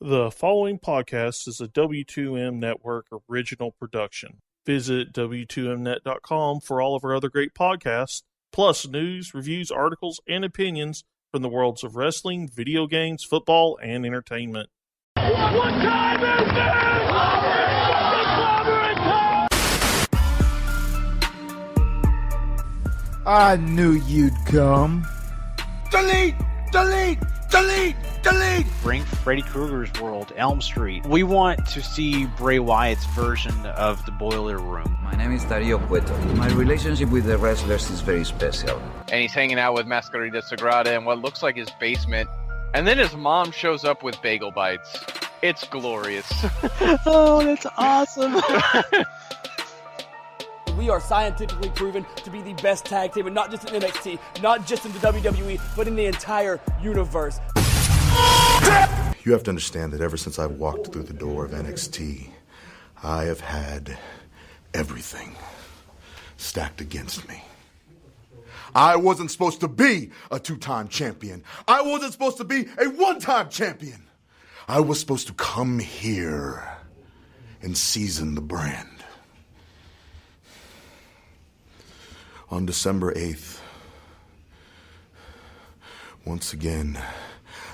The following podcast is a W2M Network original production. Visit W2Mnet.com for all of our other great podcasts, plus news, reviews, articles, and opinions from the worlds of wrestling, video games, football, and entertainment. What time is it? I knew you'd come. Delete! Delete! Delete! Delete! Bring Freddy Krueger's world, Elm Street. We want to see Bray Wyatt's version of the Boiler Room. My name is Dario Cueto. My relationship with the wrestlers is very special. And he's hanging out with Masquerita Sagrada in what looks like his basement. And then his mom shows up with bagel bites. It's glorious. Oh, that's awesome. We are scientifically proven to be the best tag team, and not just in NXT, not just in the WWE, but in the entire universe. You have to understand that ever since I walked through the door of NXT, I have had everything stacked against me. I wasn't supposed to be a two-time champion. I wasn't supposed to be a one-time champion. I was supposed to come here and season the brand. On December 8th, once again,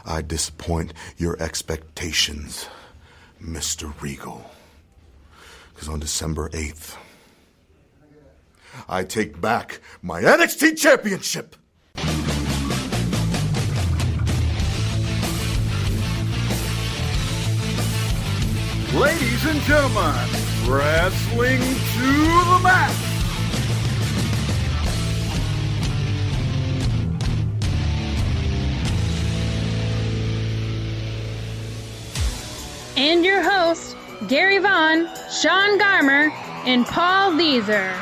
I disappoint your expectations, Mr. Regal. Because on December 8th, I take back my NXT Championship. Ladies and gentlemen, wrestling to the mat. And your hosts, Gary Vaughn, Sean Garmer, and Paul Deezer.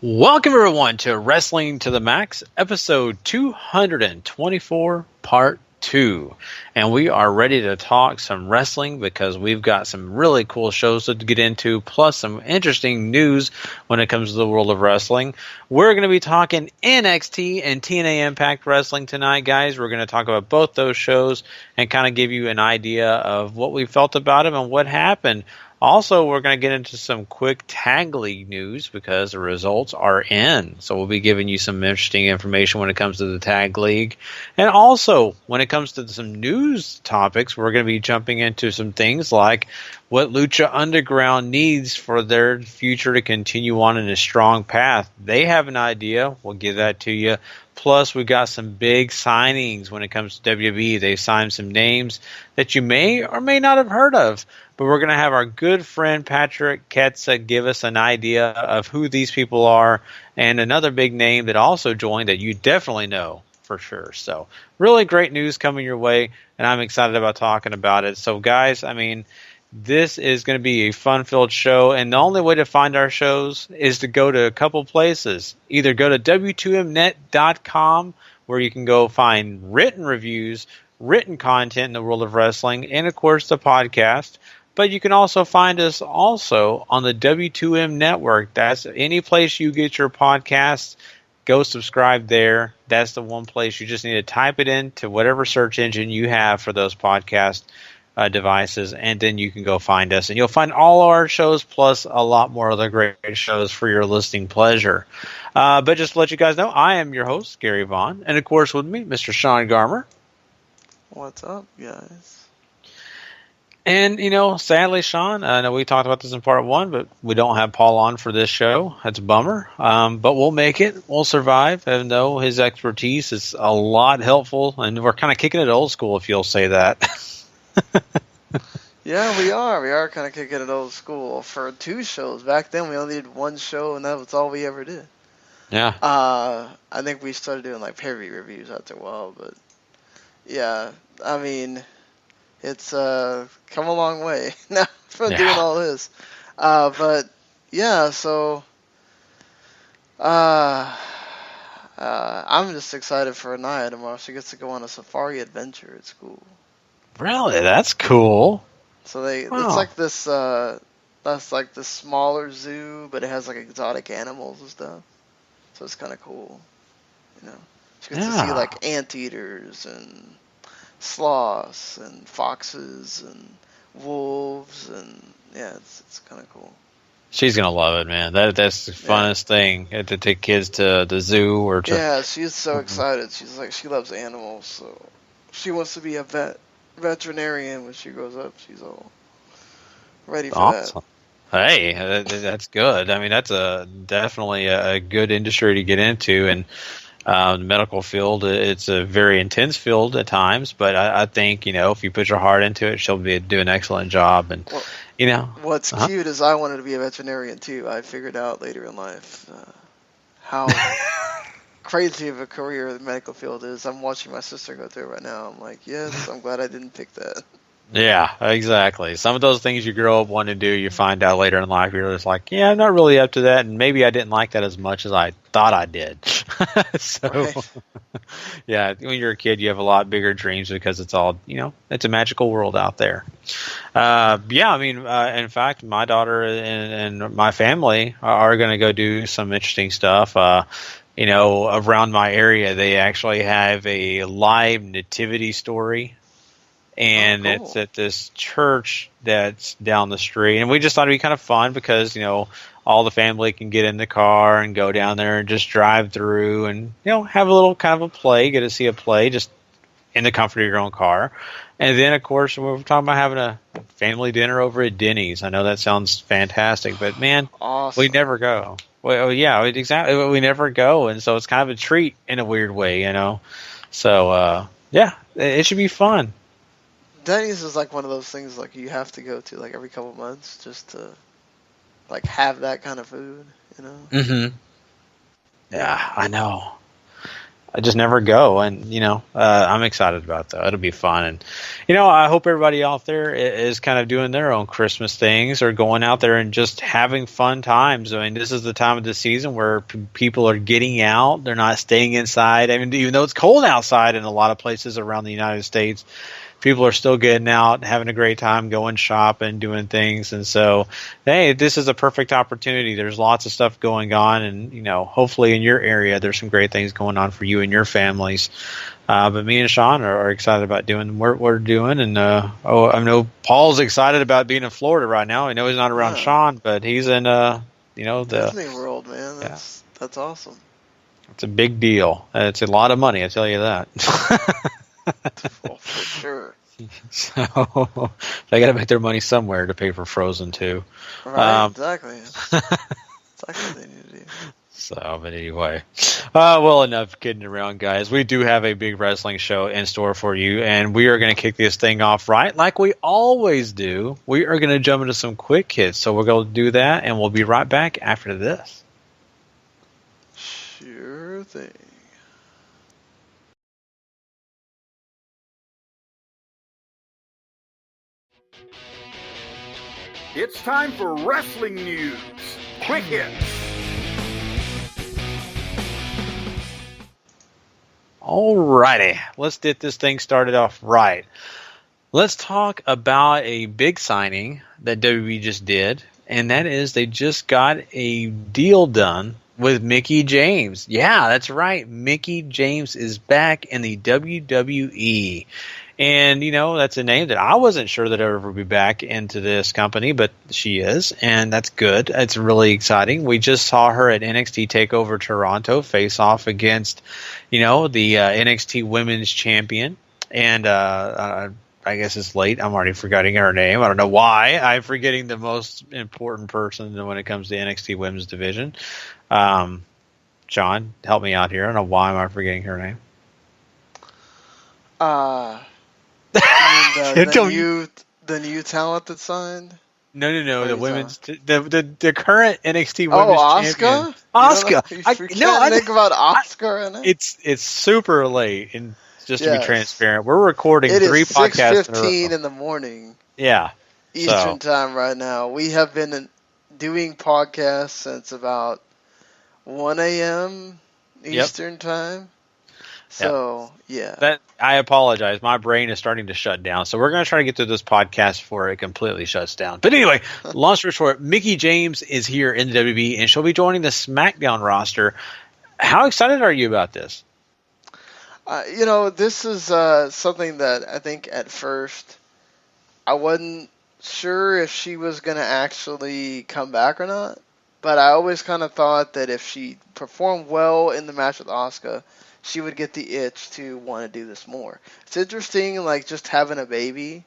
Welcome, everyone, to Wrestling to the Max, episode 224, part 2. And we are ready to talk some wrestling because we've got some really cool shows to get into, plus some interesting news when it comes to the world of wrestling. We're going to be talking NXT and TNA Impact Wrestling tonight, guys. We're going to talk about both those shows and kind of give you an idea of what we felt about them and what happened. Also, we're going to get into some quick tag league news because the results are in. So we'll be giving you some interesting information when it comes to the tag league. And also, when it comes to some news topics, we're going to be jumping into some things like what Lucha Underground needs for their future to continue on in a strong path. They have an idea. We'll give that to you. Plus, we've got some big signings when it comes to WWE. They signed some names that you may or may not have heard of. But we're going to have our good friend Patrick Ketza give us an idea of who these people are, and another big name that also joined that you definitely know for sure. So really great news coming your way, and I'm excited about talking about it. So guys, I mean, this is going to be a fun-filled show, and the only way to find our shows is to go to a couple places. Either go to W2Mnet.com, where you can go find written reviews, written content in the world of wrestling, and of course the podcast. But you can also find us also on the W2M network. That's any place you get your podcasts. Go subscribe there. That's the one place. You just need to type it into whatever search engine you have for those podcast devices, and then you can go find us. And you'll find all our shows plus a lot more other great shows for your listening pleasure. But just to let you guys know, I am your host, Gary Vaughn. And, of course, with me, Mr. Sean Garmer. What's up, guys? And, you know, sadly, Sean, I know we talked about this in part 1, but we don't have Paul on for this show. That's a bummer. But we'll make it. We'll survive. And know his expertise is a lot helpful. And we're kind of kicking it old school, if you'll say that. Yeah, we are. We are kind of kicking it old school for 2 shows. Back then, we only did 1 show, and that was all we ever did. Yeah. I think we started doing, like, pay-per-view reviews after a while. But, yeah, I mean, it's come a long way now from doing all this. But, yeah, so I'm just excited for Anaya tomorrow. She gets to go on a safari adventure at school. Really? That's cool. So it's like this That's like the smaller zoo, but it has like exotic animals and stuff. So it's kind of cool, you know. You get to see like anteaters and sloths and foxes and wolves, and yeah, it's kind of cool. She's gonna love it, man. That's the funnest thing, to take kids to the zoo or to. Yeah, she's so excited. She's like, she loves animals, so she wants to be a veterinarian when she grows up. She's all ready for that. Hey, that's good. I mean, that's definitely a good industry to get into, and the medical field, it's a very intense field at times, but I think, if you put your heart into it, she'll do an excellent job. And what's cute is I wanted to be a veterinarian too. I figured out later in life how crazy of a career the medical field is. I'm watching my sister go through it right now. I'm like, yes, I'm glad I didn't pick that. Yeah, exactly. Some of those things you grow up wanting to do, you find out later in life, you're just like, yeah, I'm not really up to that, and maybe I didn't like that as much as I thought I did. Yeah, when you're a kid, you have a lot bigger dreams because it's all, it's a magical world out there. In fact, my daughter and my family are going to go do some interesting stuff. Around my area, they actually have a live nativity story. And cool. It's at this church that's down the street. And we just thought it'd be kind of fun because, all the family can get in the car and go down there and just drive through and, have a little kind of a play, get to see a play just in the comfort of your own car. And then, of course, we're talking about having a family dinner over at Denny's. I know that sounds fantastic, but, man, awesome. We never go. Well, yeah, exactly. We never go. And so it's kind of a treat in a weird way, So, it should be fun. Denny's is like one of those things like you have to go to like every couple months just to like have that kind of food, Mm-hmm. Yeah, I know. I just never go, and I'm excited about that. It'll be fun, and I hope everybody out there is kind of doing their own Christmas things or going out there and just having fun times. I mean, this is the time of the season where people are getting out; they're not staying inside. I mean, even though it's cold outside in a lot of places around the United States, people are still getting out, having a great time, going shopping, doing things. And so, hey, this is a perfect opportunity. There's lots of stuff going on. And, hopefully in your area, there's some great things going on for you and your families. But me and Sean are excited about doing what we're doing. And I know Paul's excited about being in Florida right now. I know he's not around Sean, but he's in, the Disney World, man. That's awesome. It's a big deal. It's a lot of money, I tell you that. For sure. So they got to make their money somewhere to pay for Frozen 2. Right, exactly. Exactly what they need to do. So, but anyway, well, enough kidding around, guys. We do have a big wrestling show in store for you, and we are going to kick this thing off right like we always do. We are going to jump into some quick hits, so we're going to do that, and we'll be right back after this. Sure thing. It's time for wrestling news. Quick hits. Alrighty, let's get this thing started off right. Let's talk about a big signing that WWE just did, and that is they just got a deal done with Mickie James. Yeah, that's right. Mickie James is back in the WWE. And, that's a name that I wasn't sure that ever would be back into this company, but she is, and that's good. It's really exciting. We just saw her at NXT TakeOver Toronto face off against, the NXT Women's Champion. And I guess it's late. I'm already forgetting her name. I don't know why. I'm forgetting the most important person when it comes to NXT Women's Division. John, help me out here. I don't know why am I forgetting her name. The new talent that signed? No. The women's, the current NXT Women's Champion. Asuka. I think about Asuka in it. It's super late, and just to be transparent, we're recording 3 podcasts. 6:15 in the morning. Yeah, Eastern time right now. We have been doing podcasts since about 1 a.m. Eastern time. So, yeah. That I apologize. My brain is starting to shut down. So we're going to try to get through this podcast before it completely shuts down. But anyway, long story short, Mickie James is here in the WWE, and she'll be joining the SmackDown roster. How excited are you about this? This is something that I think at first I wasn't sure if she was going to actually come back or not. But I always kind of thought that if she performed well in the match with Asuka, she would get the itch to want to do this more. It's interesting, like, just having a baby.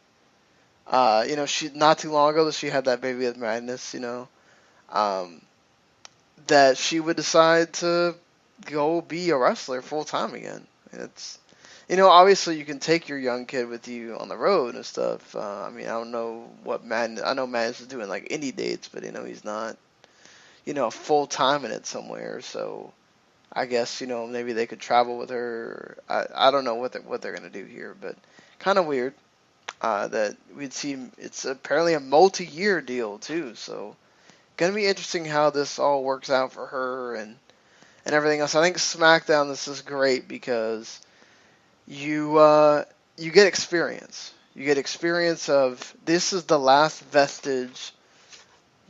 She not too long ago that she had that baby with Magnus, that she would decide to go be a wrestler full time again. It's, obviously you can take your young kid with you on the road and stuff. I don't know what Magnus. I know Magnus is doing like Indy dates, but he's not, full time in it somewhere. So I guess maybe they could travel with her. I don't know what they're gonna do here, but kind of weird that we'd see. It's apparently a multi-year deal too, so gonna be interesting how this all works out for her and everything else. I think SmackDown, this is great because you get experience. You get experience of this is the last vestige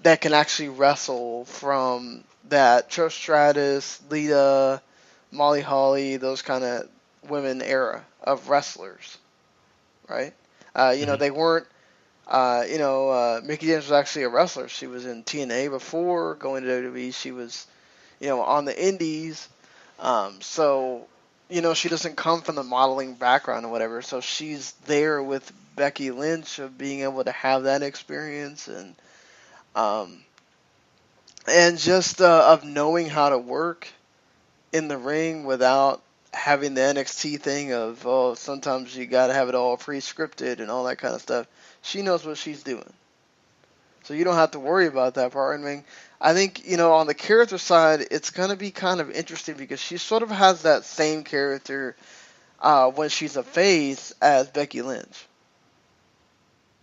that can actually wrestle from that Trish Stratus, Lita, Molly Holly, those kind of women era of wrestlers, right? They weren't, Mickie James was actually a wrestler. She was in TNA before going to WWE. She was, on the Indies. So, she doesn't come from the modeling background or whatever. So she's there with Becky Lynch of being able to have that experience and just of knowing how to work in the ring without having the NXT thing of, sometimes you got to have it all pre-scripted and all that kind of stuff. She knows what she's doing. So you don't have to worry about that part. I think, on the character side, it's going to be kind of interesting because she sort of has that same character when she's a face as Becky Lynch.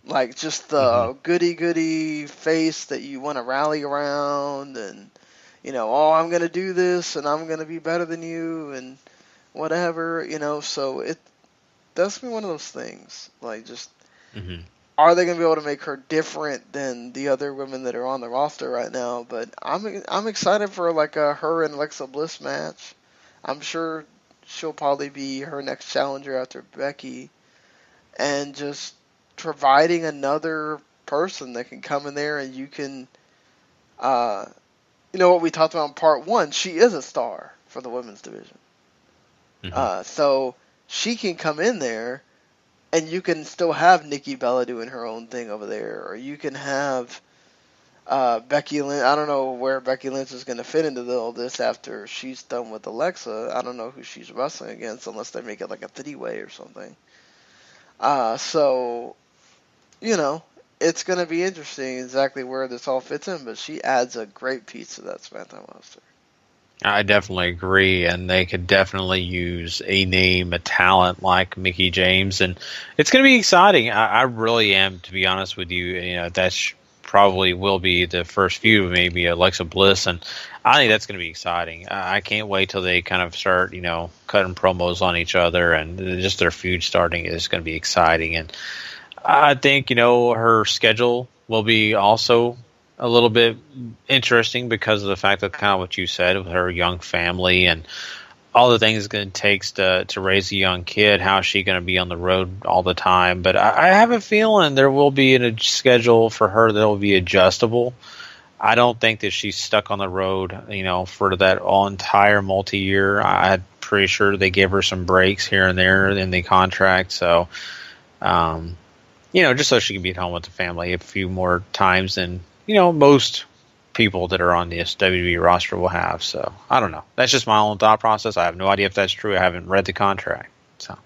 Like, just the goody-goody face that you want to rally around and, I'm going to do this and I'm going to be better than you and whatever, So that's been one of those things. Like, just, are they going to be able to make her different than the other women that are on the roster right now? But I'm excited for, like, her and Alexa Bliss match. I'm sure she'll probably be her next challenger after Becky. And just providing another person that can come in there and you can, what we talked about in part one, she is a star for the women's division. So she can come in there and you can still have Nikki Bella doing her own thing over there, or you can have Becky Lynch. I don't know where Becky Lynch is going to fit into all this after she's done with Alexa. I don't know who she's wrestling against unless they make it like a 3-way or something. So, it's going to be interesting exactly where this all fits in, but she adds a great piece to that SmackDown roster. I definitely agree, and they could definitely use a name, a talent like Mickie James, and it's going to be exciting. I really am, to be honest with you. That's probably will be the first few, maybe Alexa Bliss, and I think that's going to be exciting. I can't wait till they kind of start, cutting promos on each other, and just their feud starting is going to be exciting. And I think, her schedule will be also a little bit interesting because of the fact that kind of what you said with her young family and all the things it takes to raise a young kid. How is she going to be on the road all the time? But I have a feeling there will be a schedule for her that will be adjustable. I don't think that she's stuck on the road, for that entire multi-year. I'm pretty sure they give her some breaks here and there in the contract. So, just so she can be at home with the family a few more times than, most people that are on this WWE roster will have. So, I don't know. That's just my own thought process. I have no idea if that's true. I haven't read the contract. So,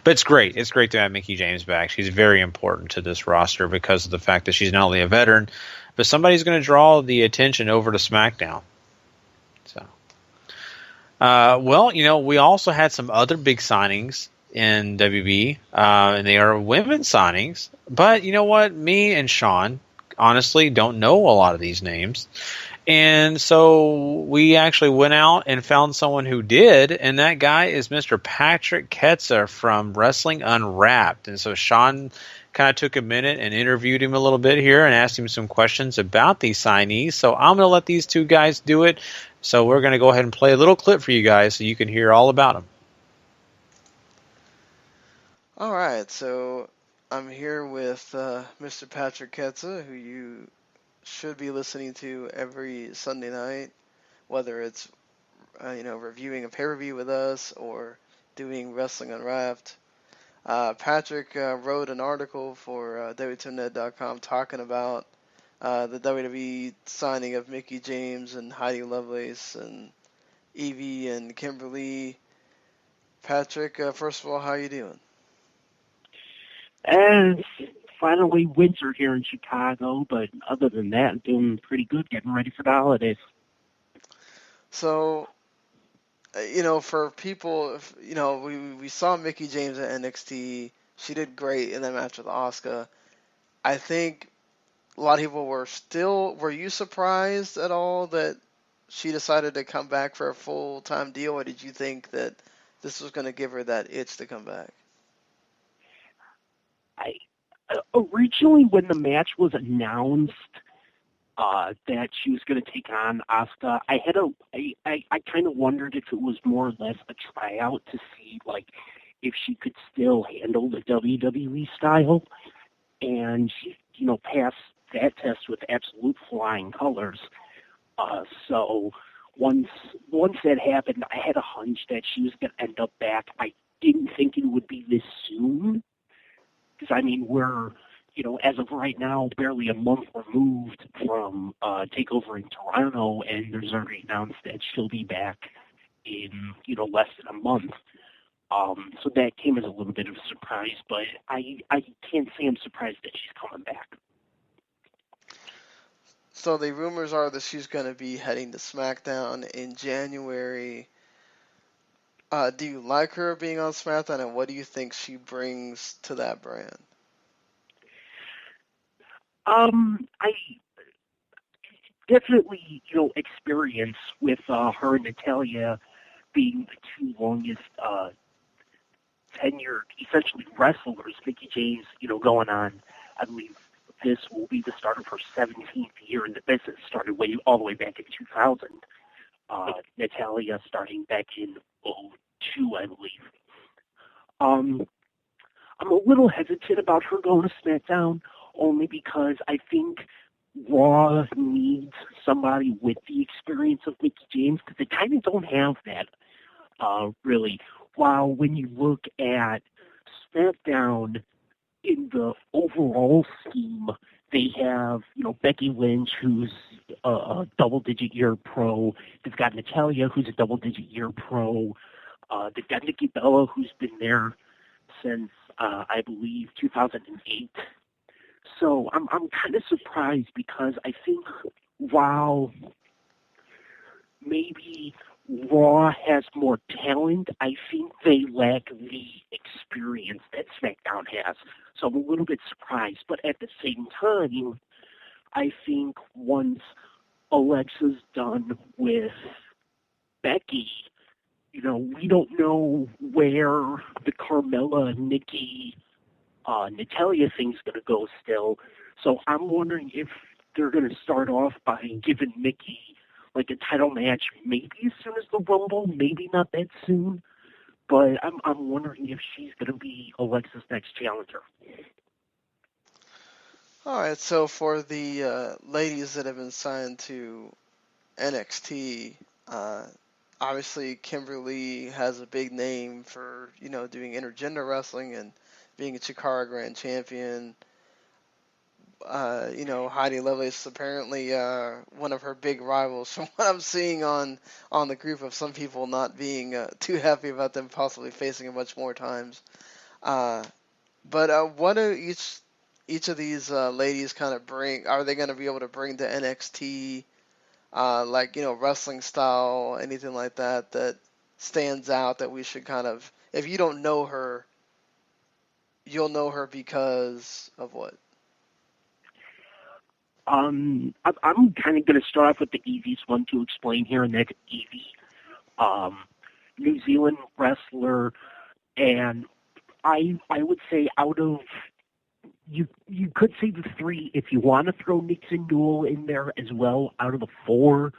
but it's great. It's great to have Mickie James back. She's very important to this roster because of the fact that she's not only a veteran, but somebody's going to draw the attention over to SmackDown. So, we also had some other big signings in WB, and they are women's signings. But you know what? Me and Sean honestly don't know a lot of these names. And so we actually went out and found someone who did, and that guy is Mr. Patrick Ketza from Wrestling Unwrapped. And so Sean kind of took a minute and interviewed him a little bit here and asked him some questions about these signees. So I'm going to let these two guys do it. So we're going to go ahead and play a little clip for you guys so you can hear all about them. All right, so I'm here with Mr. Patrick Ketza, who you should be listening to every Sunday night, whether it's reviewing a pay-per-view with us or doing Wrestling Unwrapped. Patrick wrote an article for W2Net.com talking about the WWE signing of Mickie James and Heidi Lovelace and Evie and Kimber Lee. Patrick, first of all, how you doing? And finally winter here in Chicago, but other than that, I'm doing pretty good, getting ready for the holidays. So, for people, we saw Mickie James at NXT. She did great in that match with Asuka. I think a lot of people were you surprised at all that she decided to come back for a full-time deal, or did you think that this was going to give her that itch to come back? Originally, when the match was announced that she was going to take on Asuka, I kind of wondered if it was more or less a tryout to see if she could still handle the WWE style, and she passed that test with absolute flying colors. So once that happened, I had a hunch that she was going to end up back. I didn't think it would be this soon. Because, we're, as of right now, barely a month removed from TakeOver in Toronto, and there's already announced that she'll be back in, less than a month. So that came as a little bit of a surprise, but I can't say I'm surprised that she's coming back. So the rumors are that she's going to be heading to Smackdown in January. Do you like her being on SmackDown, and what do you think she brings to that brand? I definitely, experience with her and Natalya being the two longest tenured, essentially, wrestlers. Mickie James, going on, I believe this will be the start of her 17th year in the business, started all the way back in 2000. Natalya starting back in 2002, I believe. I'm a little hesitant about her going to SmackDown, only because I think Raw needs somebody with the experience of Mickie James, because they kind of don't have that, really. While when you look at SmackDown in the overall scheme, they have, Becky Lynch, who's a double-digit year pro. They've got Natalya, who's a double-digit year pro. They've got Nikki Bella, who's been there since, I believe, 2008. So I'm kind of surprised, because I think while maybe Raw has more talent, I think they lack the experience that SmackDown has. So I'm a little bit surprised. But at the same time, I think once Alexa's done with Becky, we don't know where the Carmella, Nikki, Natalya thing's going to go still. So I'm wondering if they're going to start off by giving Nikki a title match, maybe as soon as the Rumble, maybe not that soon. But I'm wondering if she's going to be Alexa's next challenger. All right, so for the ladies that have been signed to NXT, obviously Kimber Lee has a big name for, doing intergender wrestling and being a Chikara Grand Champion. Heidi Lovelace apparently one of her big rivals, from what I'm seeing on the group, of some people not being too happy about them possibly facing it much more times. But what do each of these ladies kind of bring? Are they going to be able to bring to NXT, wrestling style, anything like that stands out that we should kind of, if you don't know her, you'll know her because of what? I'm kind of going to start off with the easiest one to explain here, and that's Evie. New Zealand wrestler, and I would say out of, you could say the three, if you want to throw Nixon Newell in there as well, out of the four,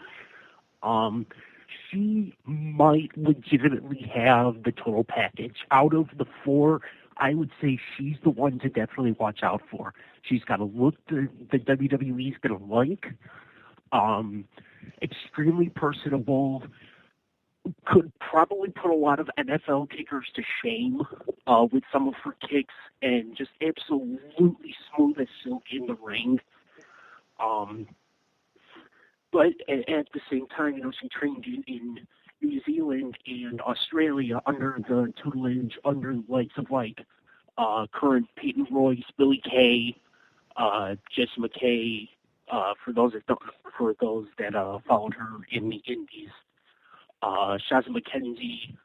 she might legitimately have the total package. Out of the four, I would say she's the one to definitely watch out for. She's got a look the WWE's going to like. Extremely personable. Could probably put a lot of NFL kickers to shame with some of her kicks, and just absolutely smooth as silk in the ring. But at the same time, she trained in New Zealand and Australia under the tutelage, under the likes of current Peyton Royce, Billy Kay, Jess McKay, for those that followed her in the Indies, Shazza McKenzie,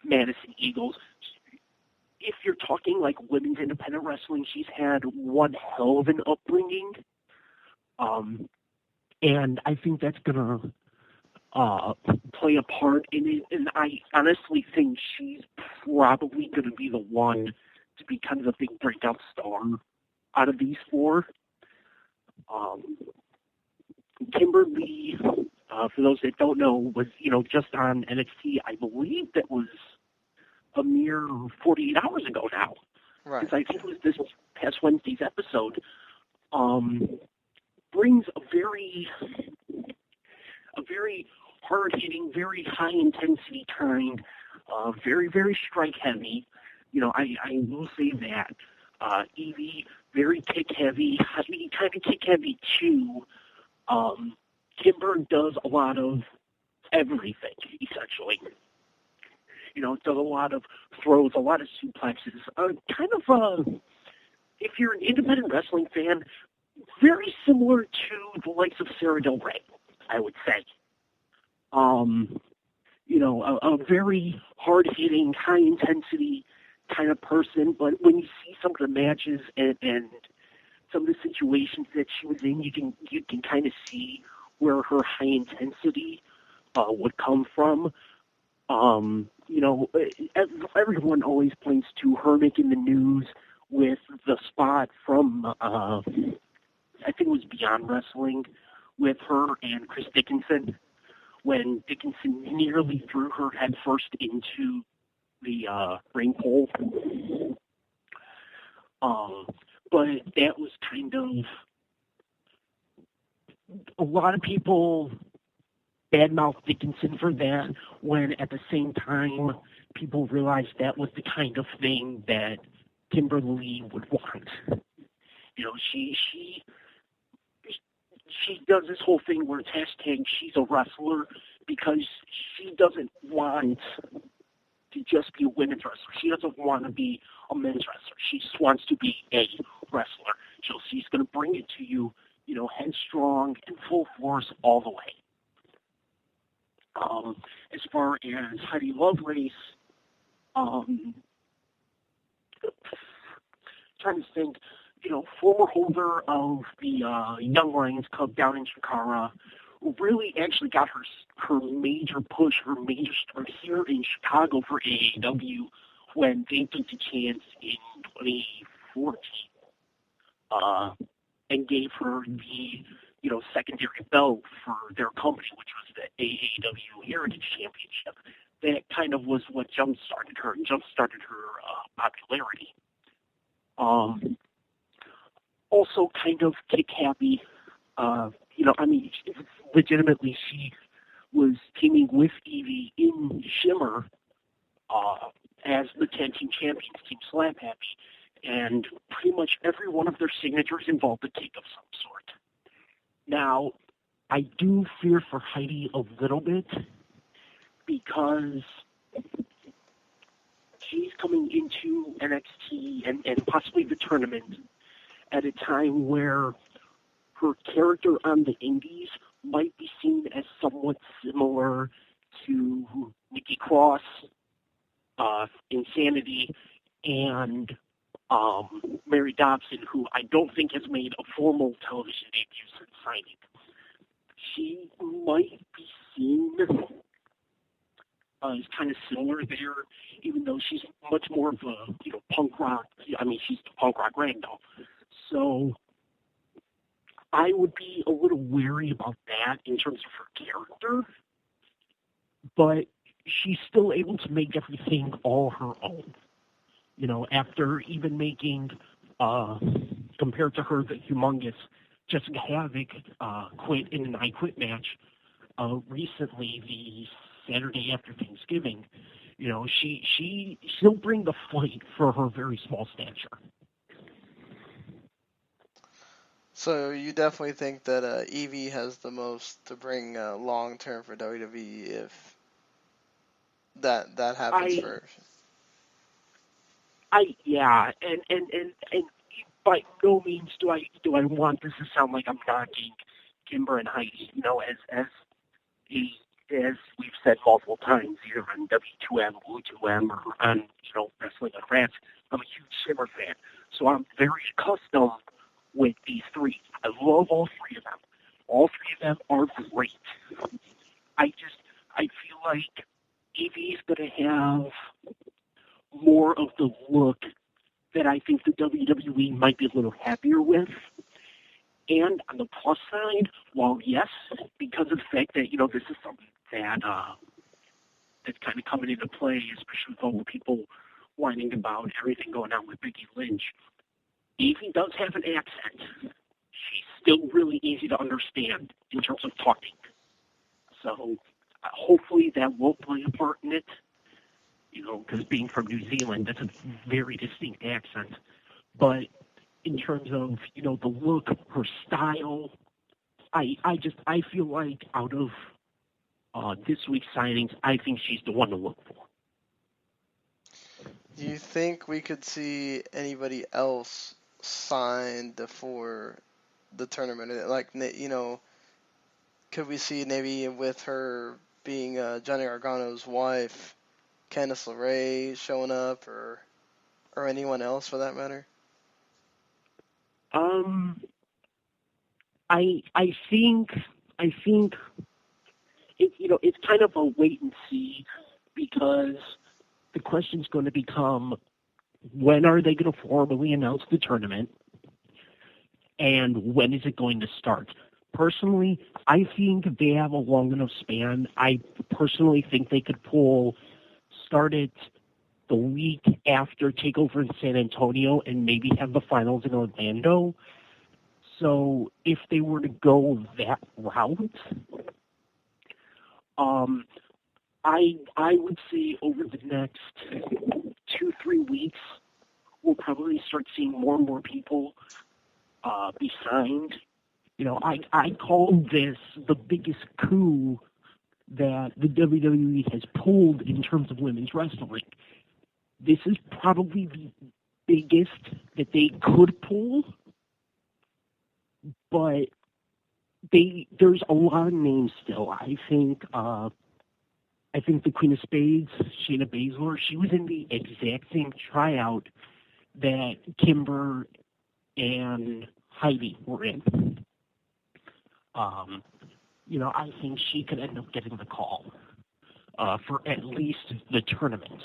Madison Eagles. If you're talking like women's independent wrestling, she's had one hell of an upbringing. And I think that's going to play a part in it. And I honestly think she's probably going to be the one to be kind of the big breakout star out of these four. Kimber Lee, for those that don't know, was, just on NXT. I believe that was a mere 48 hours ago now. Right. Because I think it was this past Wednesday's episode. Brings a very hard-hitting, very high-intensity kind, very, very strike-heavy. I will say that. Evie, very kick-heavy, Heidi kind of kick-heavy, too. Kimber does a lot of everything, essentially. Does a lot of throws, a lot of suplexes. If you're an independent wrestling fan, very similar to the likes of Sarah Del Rey, I would say. A very hard-hitting, high-intensity kind of person, but when you see some of the matches and some of the situations that she was in, you can kind of see where her high intensity would come from. Everyone always points to her making the news with the spot from I think it was Beyond Wrestling with her and Chris Dickinson, when Dickinson nearly threw her head first into the ring pole. But that was kind of, a lot of people badmouth Dickinson for that, when at the same time people realized that was the kind of thing that Kimber Lee would want. She does this whole thing where it's hashtag she's a wrestler, because she doesn't want to just be a women's wrestler. She doesn't want to be a men's wrestler. She just wants to be a wrestler. She's going to bring it to you, headstrong and full force all the way. As far as Heidi Lovelace, trying to think, former holder of the Young Lions Cup down in Chicago, really actually got her major push, her major start here in Chicago for AAW when they took the chance in 2014 and gave her the secondary belt for their company, which was the AAW Heritage Championship. That kind of was what jump-started her popularity. Also kind of kick-happy. Legitimately, she was teaming with Evie in Shimmer as the tag team champions, Team Slap Happy, and pretty much every one of their signatures involved a kick of some sort. Now, I do fear for Heidi a little bit, because she's coming into NXT and possibly the tournament at a time where her character on the Indies might be seen as somewhat similar to Nikki Cross, Insanity, and Mary Dobson, who I don't think has made a formal television debut since signing. She might be seen as kind of similar there, even though she's much more of a punk rock. I mean, she's the punk rock ragdoll. So I would be a little wary about that in terms of her character, but she's still able to make everything all her own. After even making, compared to her, the humongous Jessica Havoc quit in an I Quit match recently, the Saturday after Thanksgiving, she'll bring the fight for her very small stature. So you definitely think that Evie has the most to bring long term for WWE if that happens first. And by no means do I want this to sound like I'm knocking Kimber and Heidi. As we've said multiple times, either on W2M, Blue2M, or on Wrestling on Rats, I'm a huge Shimmer fan, so I'm very accustomed with these three. I love all three of them. All three of them are great. I feel like Evie's going to have more of the look that I think the WWE might be a little happier with. And on the plus side, while yes, because of the fact that, this is something that that's kind of coming into play, especially with all the people whining about everything going on with Becky Lynch, Evie does have an accent. She's still really easy to understand in terms of talking. So hopefully that will play a part in it. Because being from New Zealand, that's a very distinct accent. But in terms of, the look, her style, I feel like out of this week's signings, I think she's the one to look for. Do you think we could see anybody else signed for the tournament? Like, could we see maybe with her being Johnny Gargano's wife, Candice LeRae showing up, or anyone else for that matter? I think it's kind of a wait and see, because the question's going to become, when are they going to formally announce the tournament, and when is it going to start? Personally, I think they have a long enough span. I personally think they could start it the week after TakeOver in San Antonio and maybe have the finals in Orlando. So if they were to go that route, I would say over the next 2-3 weeks, we'll probably start seeing more and more people be signed. I call this the biggest coup that the WWE has pulled in terms of women's wrestling. This is probably the biggest that they could pull, but there's a lot of names still. I think the Queen of Spades, Shayna Baszler, she was in the exact same tryout that Kimber and Heidi were in. I think she could end up getting the call for at least the tournament.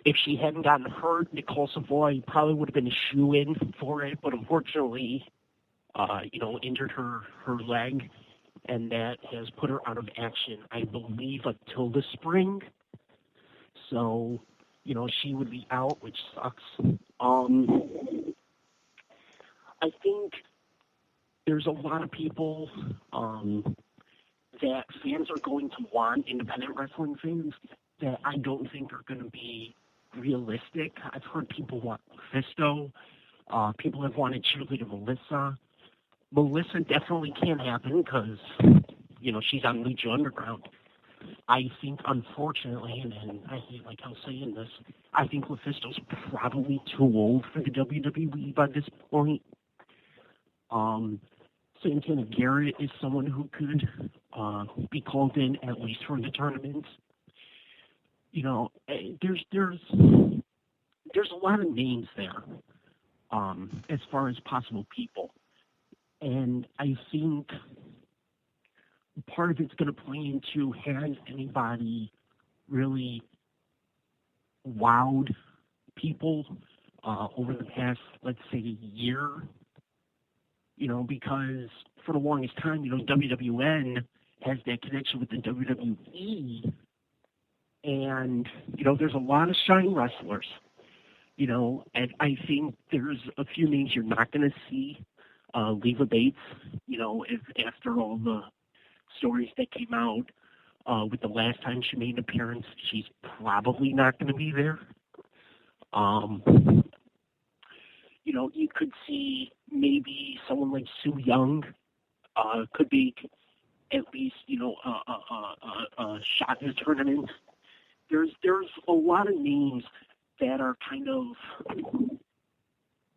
If she hadn't gotten hurt, Nicole Savoy probably would have been a shoo-in for it, but unfortunately, injured her leg, and that has put her out of action, I believe, until the spring. So, she would be out, which sucks. I think there's a lot of people that fans are going to want, independent wrestling fans, that I don't think are going to be realistic. I've heard people want Mephisto. People have wanted cheerleader Melissa. Melissa definitely can't happen because, she's on Lucha Underground. I think, unfortunately, and I hate how saying this, I think Mephisto's probably too old for the WWE by this point. Santana Garrett is someone who could be called in at least for the tournament. There's there's a lot of names there as far as possible people. And I think part of it's going to play into, has anybody really wowed people over the past, let's say, year? Because for the longest time, WWN has that connection with the WWE. And, there's a lot of shiny wrestlers, and I think there's a few names you're not going to see. Leva Bates, if after all the stories that came out with the last time she made an appearance, she's probably not going to be there. You could see maybe someone like Sue Young could be at least, a shot in the tournament. There's a lot of names that are kind of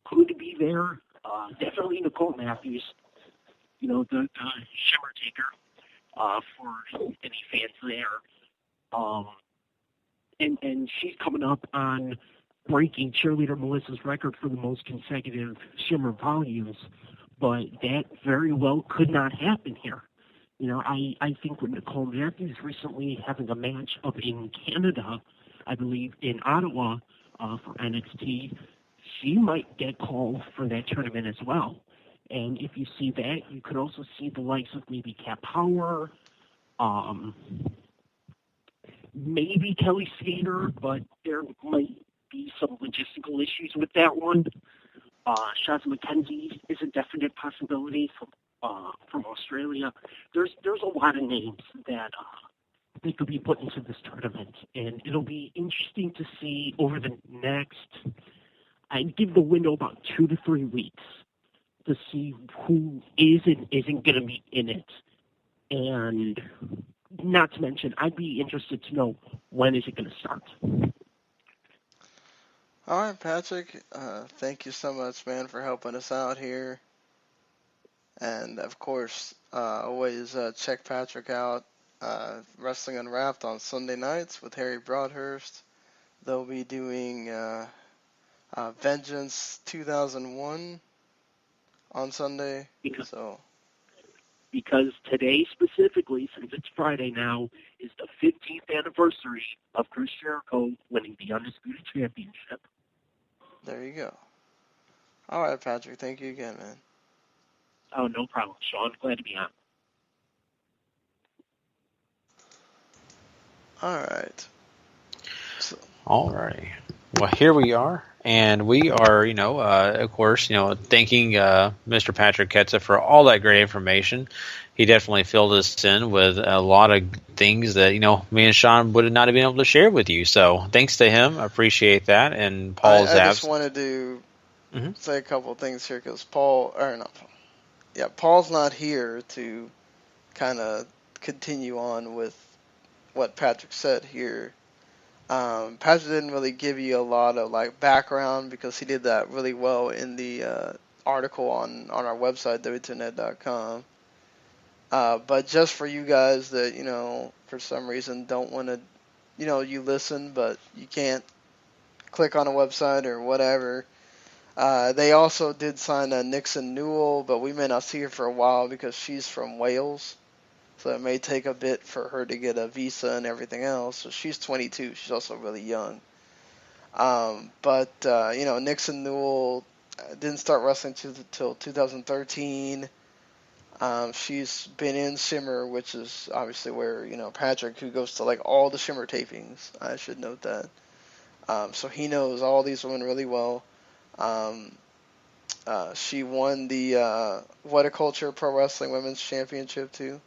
could be there. Definitely Nicole Matthews, the Shimmer Taker, for any fans there. And she's coming up on breaking cheerleader Melissa's record for the most consecutive Shimmer volumes, but that very well could not happen here. I think with Nicole Matthews recently having a match up in Canada, I believe in Ottawa for NXT, she might get called for that tournament as well. And if you see that, you could also see the likes of maybe Cat Power, maybe Kelly Skater, but there might be some logistical issues with that one. Shaz McKenzie is a definite possibility from Australia. There's a lot of names that they could be put into this tournament, and it'll be interesting to see over the next, I'd give the window about 2 to 3 weeks to see who is and isn't going to be in it. And not to mention, I'd be interested to know, when is it going to start? All right, Patrick. Thank you so much, man, for helping us out here. And, of course, always check Patrick out. Wrestling Unwrapped on Sunday nights with Harry Broadhurst. They'll be doing Vengeance 2001 on Sunday. Because today specifically, since it's Friday now, is the 15th anniversary of Chris Jericho winning the Undisputed Championship. There you go. All right, Patrick. Thank you again, man. Oh, no problem, Sean. Glad to be on. All right. All righty. Well, here we are, and we are, of course, thanking Mr. Patrick Ketza for all that great information. He definitely filled us in with a lot of things that, me and Sean would not have been able to share with you. So thanks to him. I appreciate that. And Paul's I just wanted to say a couple of things here because Paul's not here to kind of continue on with what Patrick said here. Patrick didn't really give you a lot of background because he did that really well in the article on our website, w2net.com. But just for you guys that, for some reason don't want to, you listen, but you can't click on a website or whatever. They also did sign Nixon Newell, but we may not see her for a while because she's from Wales. So it may take a bit for her to get a visa and everything else. So she's 22. She's also really young. But Nixon Newell didn't start wrestling until 2013. She's been in Shimmer, which is obviously where, Patrick, who goes to all the Shimmer tapings, I should note that. So he knows all these women really well. She won the Whataculture Pro Wrestling Women's Championship too.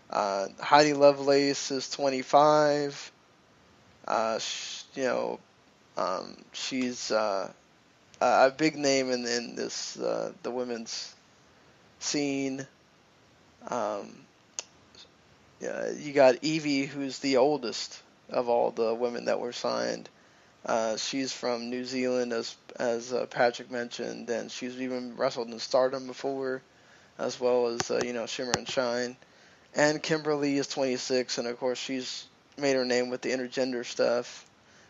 Heidi Lovelace is 25. She's a big name in this the women's scene. You got Evie, who's the oldest of all the women that were signed. She's from New Zealand, as Patrick mentioned, and she's even wrestled in Stardom before, as well as Shimmer and Shine. And Kimber Lee is 26, and of course she's made her name with the intergender stuff.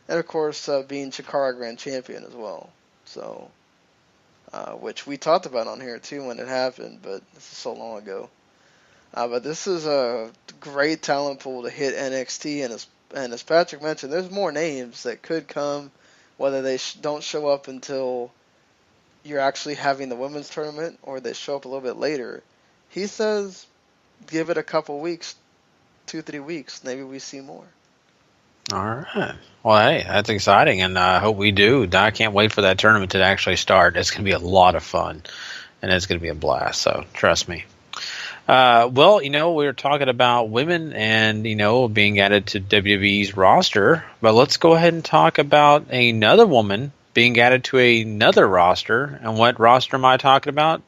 And of course, being Chikara Grand Champion as well. So, which we talked about on here too when it happened, but this is so long ago. But this is a great talent pool to hit NXT, and as Patrick mentioned, there's more names that could come, whether they don't show up until you're actually having the women's tournament or they show up a little bit later. He says give it a couple weeks, 2-3 weeks, maybe we see more. All right. Well, hey, that's exciting, and I hope we do. I can't wait for that tournament to actually start. It's going to be a lot of fun, and it's going to be a blast, so trust me. Well, we were talking about women and, being added to WWE's roster, but let's go ahead and talk about another woman being added to another roster. And what roster am I talking about?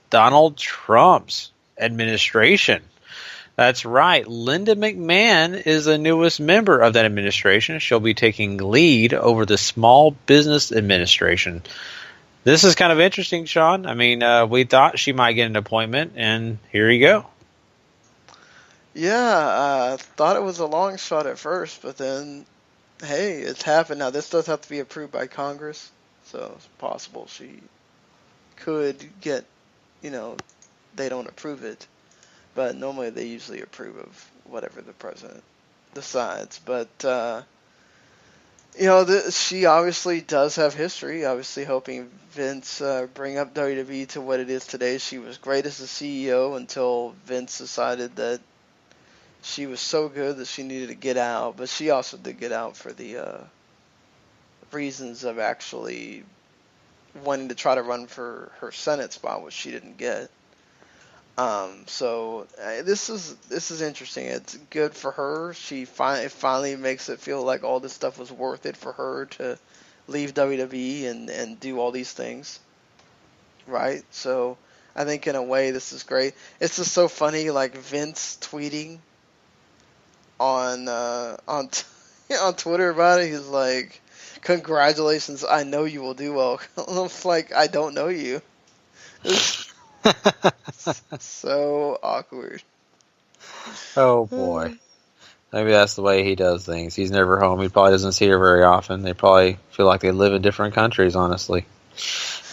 Donald Trump's administration. That's right. Linda McMahon is the newest member of that administration. She'll be taking lead over the Small Business Administration. This is kind of interesting, Sean. I mean, we thought she might get an appointment, and here you go. Yeah, I thought it was a long shot at first, but then, hey, it's happened. Now, this does have to be approved by Congress, so it's possible she could get, they don't approve it. But normally they usually approve of whatever the president decides. But, she obviously does have history, obviously helping Vince bring up WWE to what it is today. She was great as a CEO until Vince decided that she was so good that she needed to get out. But she also did get out for the reasons of actually wanting to try to run for her Senate spot, which she didn't get. So this is interesting. It's good for her. It finally makes it feel like all this stuff was worth it for her to leave WWE and do all these things, right? So I think in a way this is great. It's just so funny, like Vince tweeting on Twitter about it. He's like, "Congratulations, I know you will do well." I'm like, I don't know you. So awkward. Oh boy. Maybe that's the way he does things. He's never home. He probably doesn't see her very often. They probably feel like they live in different countries, honestly.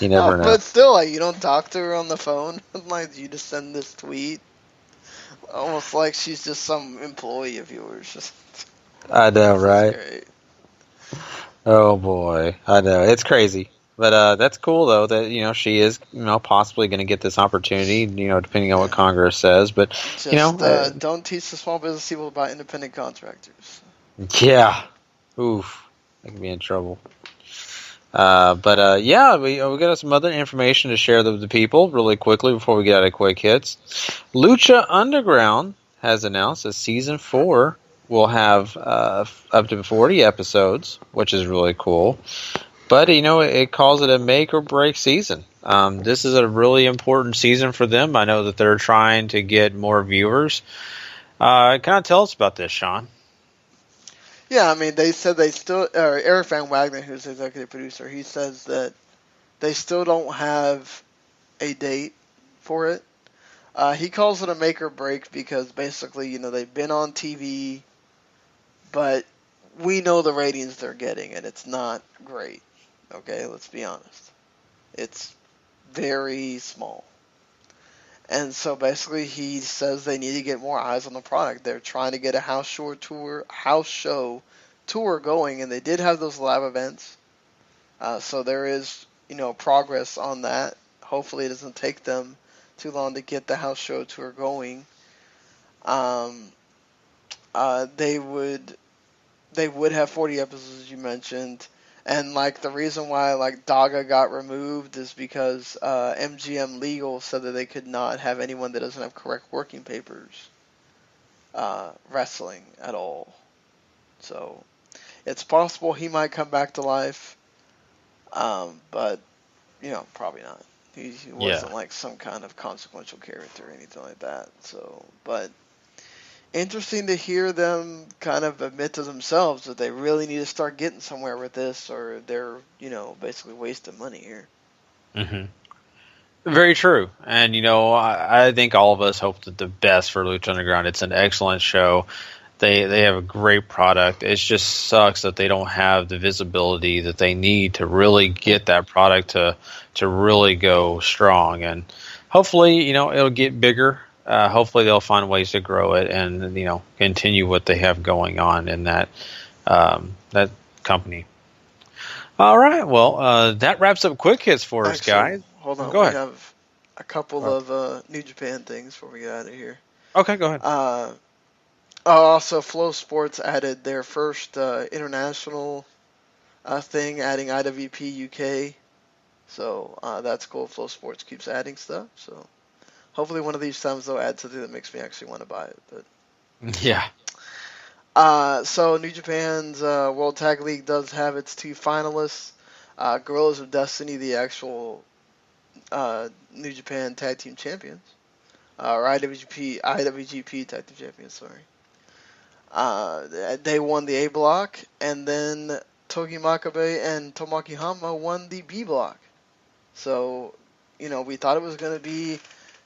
You never know. But still, like, you don't talk to her on the phone. Like, you just send this tweet. Almost like she's just some employee of yours. I know, right? Great. Oh boy. I know. It's crazy. But that's cool, though, that, she is, possibly going to get this opportunity, depending on what Congress says. But, just, don't teach the small business people about independent contractors. Yeah. Oof. I can be in trouble. But we got some other information to share with the people really quickly before we get out of quick hits. Lucha Underground has announced that Season 4 will have up to 40 episodes, which is really cool. But, it calls it a make-or-break season. This is a really important season for them. I know that they're trying to get more viewers. Kind of tell us about this, Sean. Yeah, I mean, they said they still... Eric Van Wagner, who's the executive producer, he says that they still don't have a date for it. He calls it a make-or-break because basically, they've been on TV, but we know the ratings they're getting, and it's not great. Okay, let's be honest. It's very small. And so basically he says they need to get more eyes on the product. They're trying to get a house show tour going, and they did have those live events. So there is, progress on that. Hopefully it doesn't take them too long to get the house show tour going. They would have 40 episodes, as you mentioned. And, the reason why, Daga got removed is because MGM Legal said that they could not have anyone that doesn't have correct working papers wrestling at all. So, it's possible he might come back to life, but, probably not. He wasn't, some kind of consequential character or anything like that. So, but... interesting to hear them kind of admit to themselves that they really need to start getting somewhere with this, or they're, basically wasting money here. Mm-hmm. Very true. And, I think all of us hope that the best for Lucha Underground. It's an excellent show. They have a great product. It just sucks that they don't have the visibility that they need to really get that product to really go strong. And hopefully, it'll get bigger. Hopefully they'll find ways to grow it and, continue what they have going on in that company. All right. Well, that wraps up quick hits for us, guys. Hold on. Go ahead. We have a couple of New Japan things before we get out of here. Okay, go ahead. Also, Flow Sports added their first international thing, adding IWP UK. So that's cool. Flow Sports keeps adding stuff. So hopefully one of these times they'll add something that makes me actually want to buy it. But yeah. So New Japan's World Tag League does have its 2 finalists. Guerrillas of Destiny, the actual New Japan Tag Team Champions. Or IWGP Tag Team Champions, sorry. They won the A block, and then Togi Makabe and Tomoaki Hama won the B block. So, we thought it was going to be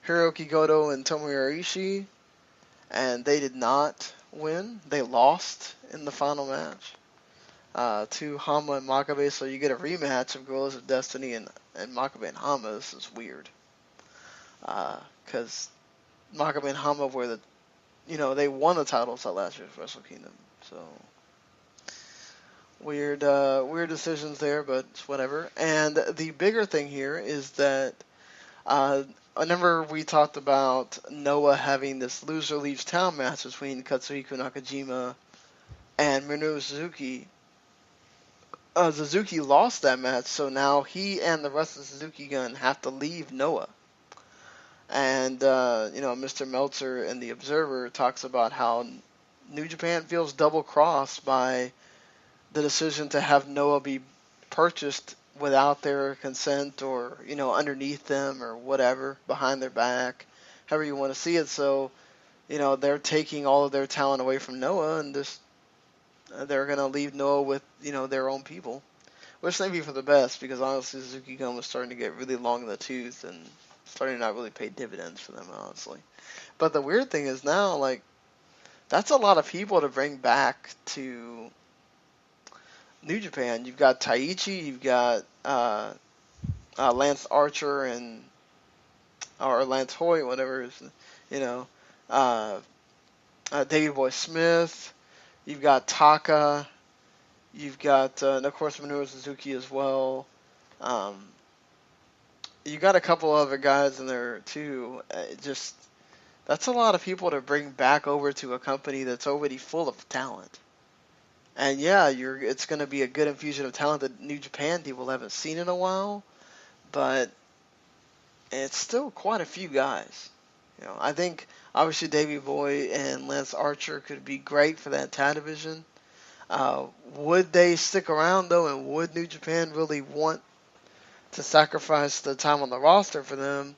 Hiroki Goto and Tomohiro Ishii, and they did not win. They lost in the final match to Hama and Makabe, so you get a rematch of Guerrillas of Destiny and Makabe and Hama. This is weird. Because Makabe and Hama were they won the titles at last year's Wrestle Kingdom. So weird decisions there, but it's whatever. And the bigger thing here is that remember we talked about Noah having this loser leaves town match between Katsuhiko Nakajima and Minoru Suzuki. Suzuki lost that match, so now he and the rest of the Suzuki-Gun have to leave Noah. And, Mr. Meltzer in The Observer talks about how New Japan feels double-crossed by the decision to have Noah be purchased without their consent or, underneath them or whatever, behind their back, however you want to see it. So, they're taking all of their talent away from Noah and just they're going to leave Noah with, their own people. Which may be for the best because, honestly, Suzuki-Gun was starting to get really long in the tooth and starting to not really pay dividends for them, honestly. But the weird thing is now, that's a lot of people to bring back to New Japan. You've got Taichi, you've got Lance Archer or Lance Hoyt, whatever it is, Davey Boy Smith, you've got Taka, you've got, and of course, Minoru Suzuki as well. You got a couple other guys in there too. That's a lot of people to bring back over to a company that's already full of talent. And yeah, it's going to be a good infusion of talent that New Japan people haven't seen in a while, but it's still quite a few guys. I think obviously Davey Boy and Lance Archer could be great for that tag division. Would they stick around though, and would New Japan really want to sacrifice the time on the roster for them?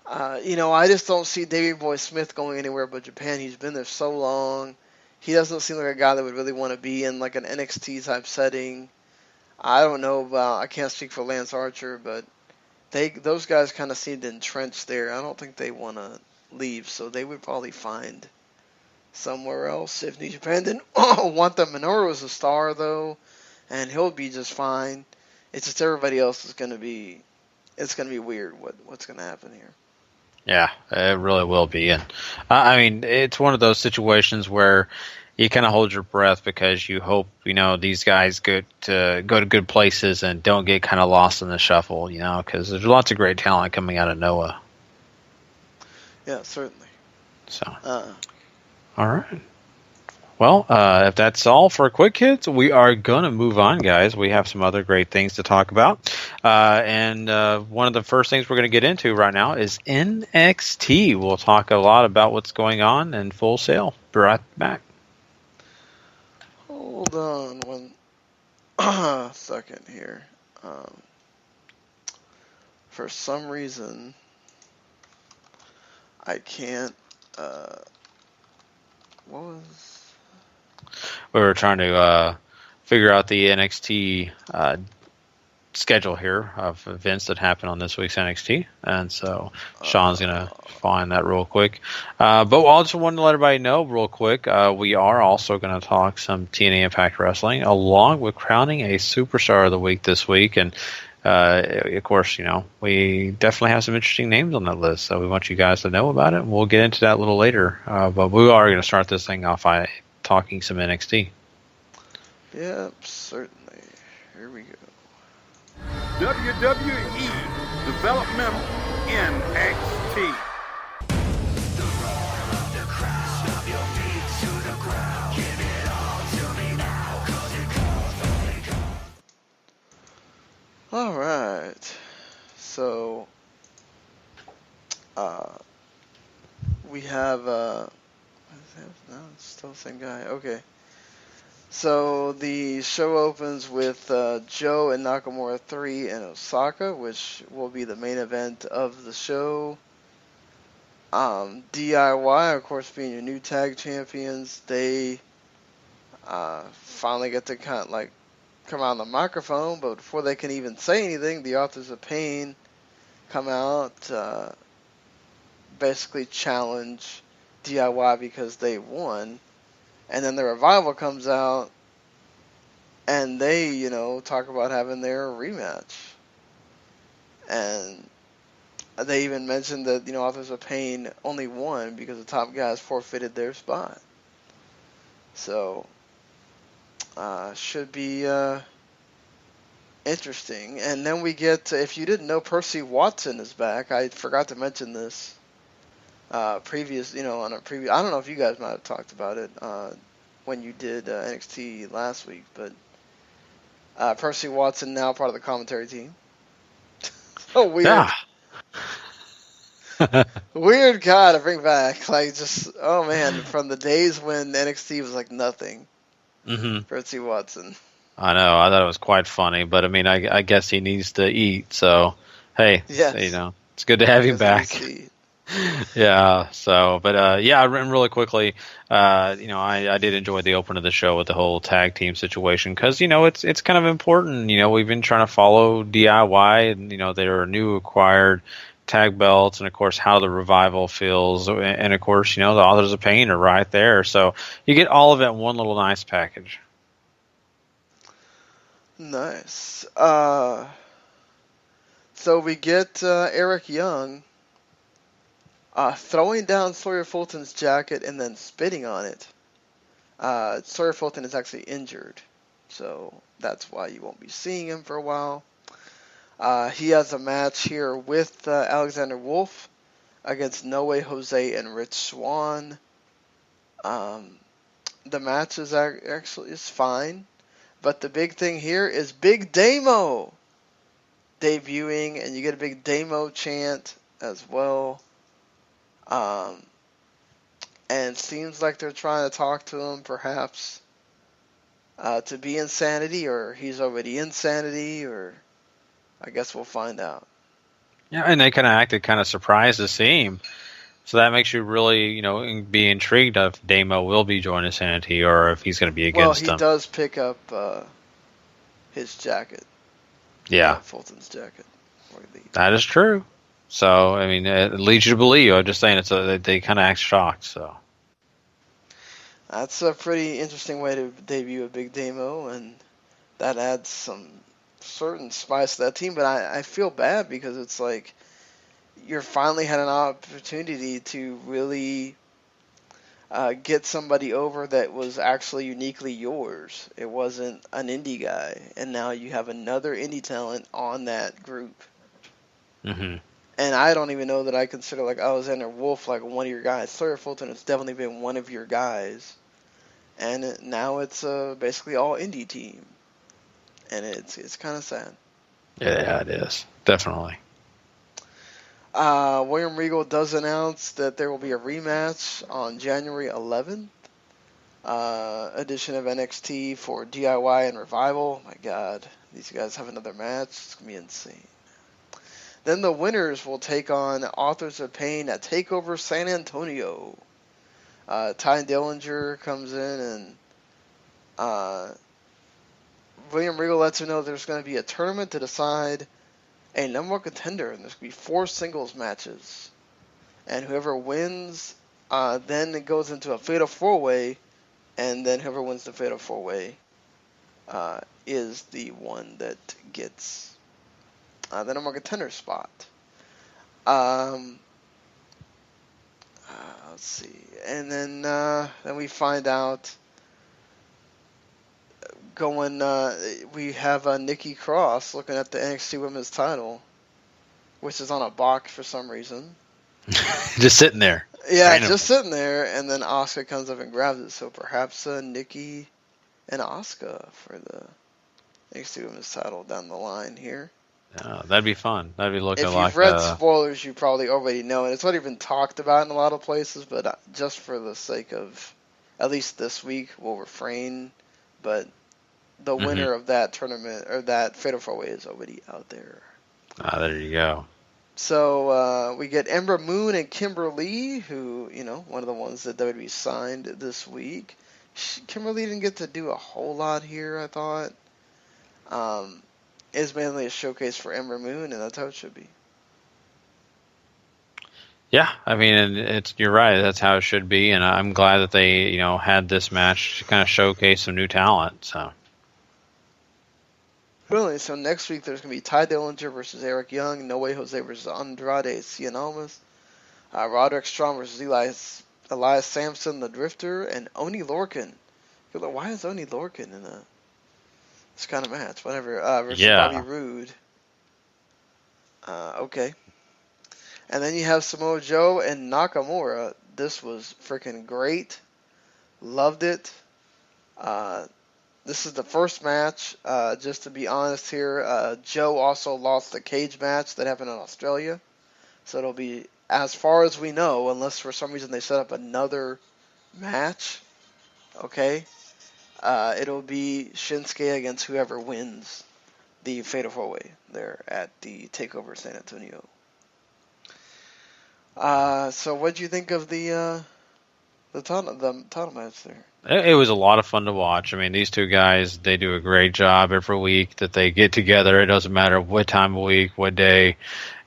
I just don't see Davey Boy Smith going anywhere but Japan. He's been there so long. He doesn't seem like a guy that would really want to be in an NXT type setting. I don't know I can't speak for Lance Archer, but those guys kind of seem entrenched there. I don't think they want to leave, so they would probably find somewhere else if New Japan didn't want them. Minoru was a star though, and he'll be just fine. It's just everybody else is going to be. It's going to be weird what's going to happen here. Yeah, it really will be. And it's one of those situations where you kind of hold your breath because you hope these guys go to good places and don't get kind of lost in the shuffle. Because there's lots of great talent coming out of Noah. Yeah, certainly. So, all right. Well, if that's all for Quick Hits, we are going to move on, guys. We have some other great things to talk about. And one of the first things we're going to get into right now is NXT. We'll talk a lot about what's going on in Full Sail. Be right back. Hold on one second here. For some reason, I can't... what was... We were trying to figure out the NXT schedule here of events that happen on this week's NXT, and so Sean's gonna find that real quick. But I just wanted to let everybody know real quick, we are also going to talk some TNA Impact Wrestling, along with crowning a Superstar of the Week this week, and of course, we definitely have some interesting names on that list, so we want you guys to know about it, and we'll get into that a little later. But we are going to start this thing off by talking some NXT. Yep, certainly. Here we go. WWE Developmental NXT. All right, so we have no, it's still the same guy. Okay, so the show opens with Joe and Nakamura 3 in Osaka, which will be the main event of the show. DIY, of course, being your new tag champions, they finally get to kind of come out on the microphone, but before they can even say anything, the Authors of Pain come out, basically challenge DIY because they won, and then the Revival comes out, and they, talk about having their rematch, and they even mentioned that, Authors of Pain only won because the top guys forfeited their spot. So, should be interesting. And then we get, if you didn't know, Percy Watson is back. I forgot to mention this on a previous, I don't know if you guys might have talked about it when you did NXT last week, but Percy Watson now part of the commentary team. So weird. Yeah. Weird guy to bring back. Oh man, from the days when NXT was like nothing. Mm-hmm. Percy Watson. I know. I thought it was quite funny, but I mean, I guess he needs to eat. So, hey, yes. It's good to have him back. Yeah. So, but and really quickly, I did enjoy the open of the show with the whole tag team situation because it's kind of important. We've been trying to follow DIY, and their new acquired tag belts, and of course how the Revival feels, and of course the Authors of Pain are right there, so you get all of it in one little nice package. Nice. So we get Eric Young throwing down Sawyer Fulton's jacket and then spitting on it. Sawyer Fulton is actually injured, so that's why you won't be seeing him for a while. He has a match here with Alexander Wolf against No Way Jose and Rich Swann. The match is actually fine, but the big thing here is Big Damo debuting, and you get a Big Damo chant as well. And it seems like they're trying to talk to him, perhaps to be Insanity, or he's already Insanity, or I guess we'll find out. Yeah, and they kind of acted kind of surprised to see him. So that makes you really, be intrigued if Damo will be joining Sanity or if he's going to be against them. Well, he does pick up his jacket. Yeah. Fulton's jacket. That is true. So, I mean, it leads you to believe. I'm just saying they kind of act shocked. So that's a pretty interesting way to debut a Big Damo, and that adds some certain spice to that team. But I feel bad because it's like you're finally had an opportunity to really get somebody over that was actually uniquely yours. It wasn't an indie guy, and now you have another indie talent on that group. Mm-hmm. And I don't even know that I consider like Alexander Wolf like one of your guys. Sawyer Fulton has definitely been one of your guys, and now it's basically all indie team, and it's kind of sad. Yeah, it is definitely. William Regal does announce that there will be a rematch on January 11th edition of NXT for DIY and Revival. My God, these guys have another match. It's going to be insane. Then the winners will take on Authors of Pain at TakeOver San Antonio. Ty Dillinger comes in and William Regal lets him know there's going to be a tournament to decide a number one contender, and there's going to be 4 singles matches. And whoever wins, then it goes into a fatal 4-way, and then whoever wins the fatal 4-way is the one that gets the number one contender spot. Let's see, and then we find out we have Nikki Cross looking at the NXT Women's title, which is on a box for some reason. Just sitting there. Yeah, Random. just sitting there, and then Asuka comes up and grabs it. So perhaps Nikki and Asuka for the NXT Women's title down the line here. Oh, that'd be fun. That'd be looking like... If you've read spoilers, you probably already know, and it's not even talked about in a lot of places, but just for the sake of, at least this week, we'll refrain. But the winner of that tournament, or that Fatal 4-Way, is already out there. Ah, there you go. So we get Ember Moon and Kimber Lee, who, one of the ones that WWE signed this week. Kimber Lee didn't get to do a whole lot here, I thought. Is mainly a showcase for Ember Moon, and that's how it should be. Yeah, I mean, you're right. That's how it should be, and I'm glad that they, had this match to kind of showcase some new talent. So. Really, so next week there's going to be Ty Dillinger versus Eric Young, No Way Jose versus Andrade Cien Almas, Roderick Strong versus Elias Sampson, the Drifter, and Oni Lorcan. Why is Oni Lorcan in this kind of match? Whatever. Versus Bobby Roode. Okay. And then you have Samoa Joe and Nakamura. This was freaking great. Loved it. This is the first match. Just to be honest here, Joe also lost the cage match that happened in Australia. So it'll be, as far as we know, unless for some reason they set up another match, okay, it'll be Shinsuke against whoever wins the Fatal 4-Way there at the TakeOver San Antonio. So what did you think of the title match there? It was a lot of fun to watch. I mean, these two guys, they do a great job every week that they get together. It doesn't matter what time of week, what day.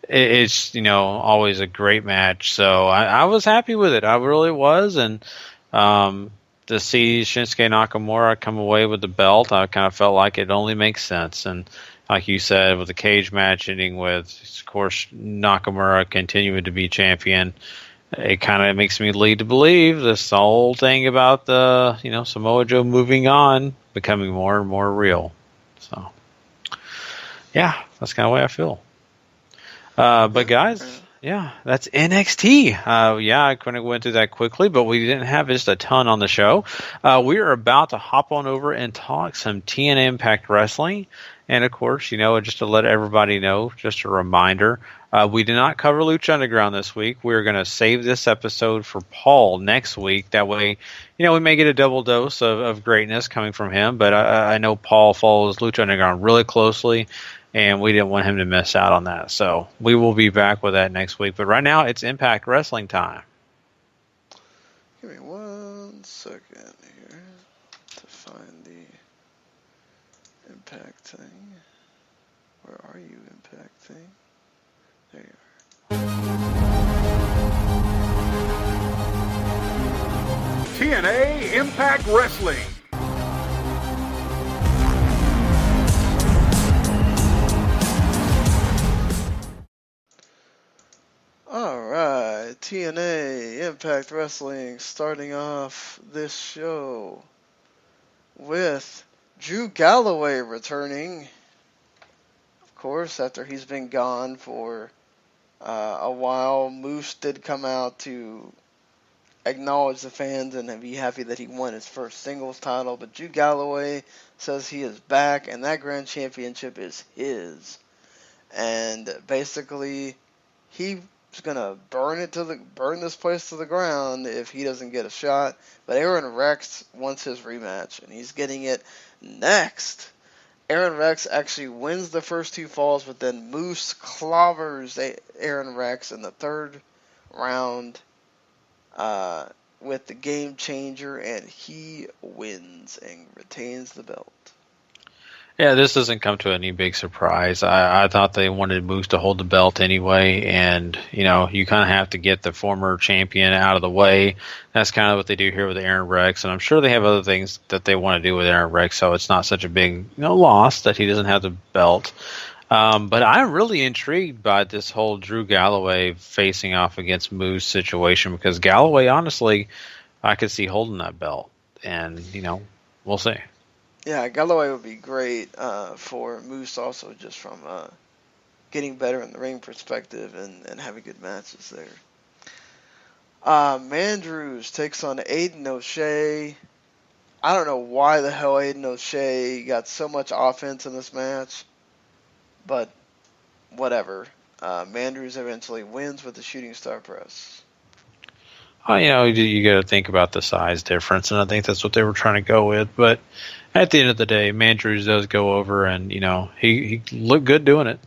It's, always a great match. So I was happy with it. I really was. And to see Shinsuke Nakamura come away with the belt, I kind of felt like it only makes sense. And like you said, with the cage match ending with, of course, Nakamura continuing to be champion, it kind of makes me lead to believe this whole thing about the, Samoa Joe moving on, becoming more and more real. So, yeah, that's kind of the way I feel. But guys, yeah, that's NXT. I couldn't go into that quickly, but we didn't have just a ton on the show. We are about to hop on over and talk some TNA Impact Wrestling. And, of course, just to let everybody know, just a reminder, we did not cover Lucha Underground this week. We're going to save this episode for Paul next week. That way, we may get a double dose of greatness coming from him. But I know Paul follows Lucha Underground really closely, and we didn't want him to miss out on that. So we will be back with that next week. But right now, it's Impact Wrestling time. Give me 1 second here to find the Impact thing. Where are you, Impact thing? There you are. TNA Impact Wrestling. Alright, TNA Impact Wrestling starting off this show with Drew Galloway returning, of course, after he's been gone for a while. Moose did come out to acknowledge the fans and be happy that he won his first singles title, but Drew Galloway says he is back and that grand championship is his. And basically, he's gonna burn this place to the ground if he doesn't get a shot. But Aaron Rex wants his rematch, and he's getting it next. Aaron Rex actually wins the first 2 falls, but then Moose clobbers Aaron Rex in the 3rd round with the game changer, and he wins and retains the belt. Yeah, this doesn't come to any big surprise. I thought they wanted Moose to hold the belt anyway, and you kind of have to get the former champion out of the way. That's kind of what they do here with Aaron Rex, and I'm sure they have other things that they want to do with Aaron Rex, so it's not such a big loss that he doesn't have the belt. But I'm really intrigued by this whole Drew Galloway facing off against Moose situation, because Galloway, honestly, I could see holding that belt, and we'll see. Yeah, Galloway would be great for Moose also, just from getting better in the ring perspective and having good matches there. Mandrews takes on Aiden O'Shea. I don't know why the hell Aiden O'Shea got so much offense in this match, but whatever. Mandrews eventually wins with the shooting star press. You got to think about the size difference, and I think that's what they were trying to go with. But at the end of the day, Mandrews does go over, and he looked good doing it.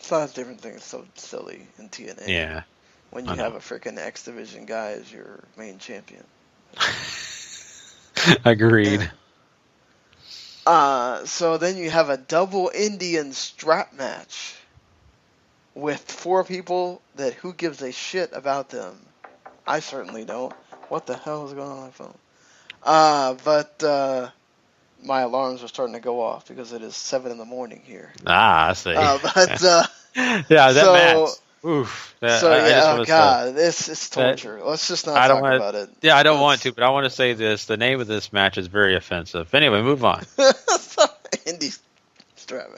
Size difference thing is so silly in TNA. Yeah, when you have a freaking X Division guy as your main champion. Agreed. So then you have a double Indian strap match with 4 people that who gives a shit about them. I certainly don't. What the hell is going on my phone? But my alarms are starting to go off because it is 7 a.m. here. I see. Yeah, that match. Oof. God, it's torture. Let's just not talk about it. Yeah, I don't want to, but I want to say this. The name of this match is very offensive. Anyway, move on. Indy strap.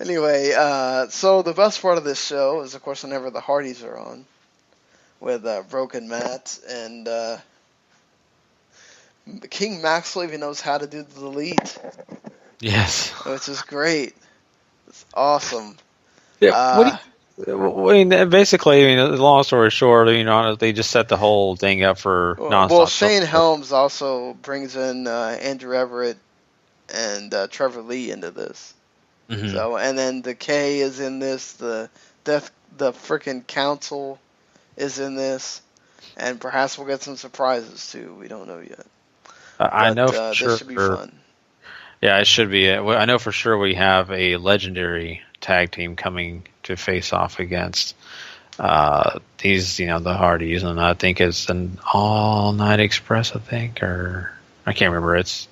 Anyway, so the best part of this show is, of course, whenever the Hardys are on with Broken Matt, and King Maxwell even knows how to do the delete. Yes. Which is great. It's awesome. Yeah, basically, the long story short, they just set the whole thing up for nonstop. Well, Shane Helms also brings in Andrew Everett and Trevor Lee into this. Mm-hmm. So, and then the K is in this. The freaking Council is in this, and perhaps we'll get some surprises too. We don't know yet. I know for sure. This should be fun. Yeah, it should be. I know for sure we have a legendary tag team coming to face off against these, the Hardys, and I think it's an All Night Express. I can't remember. It's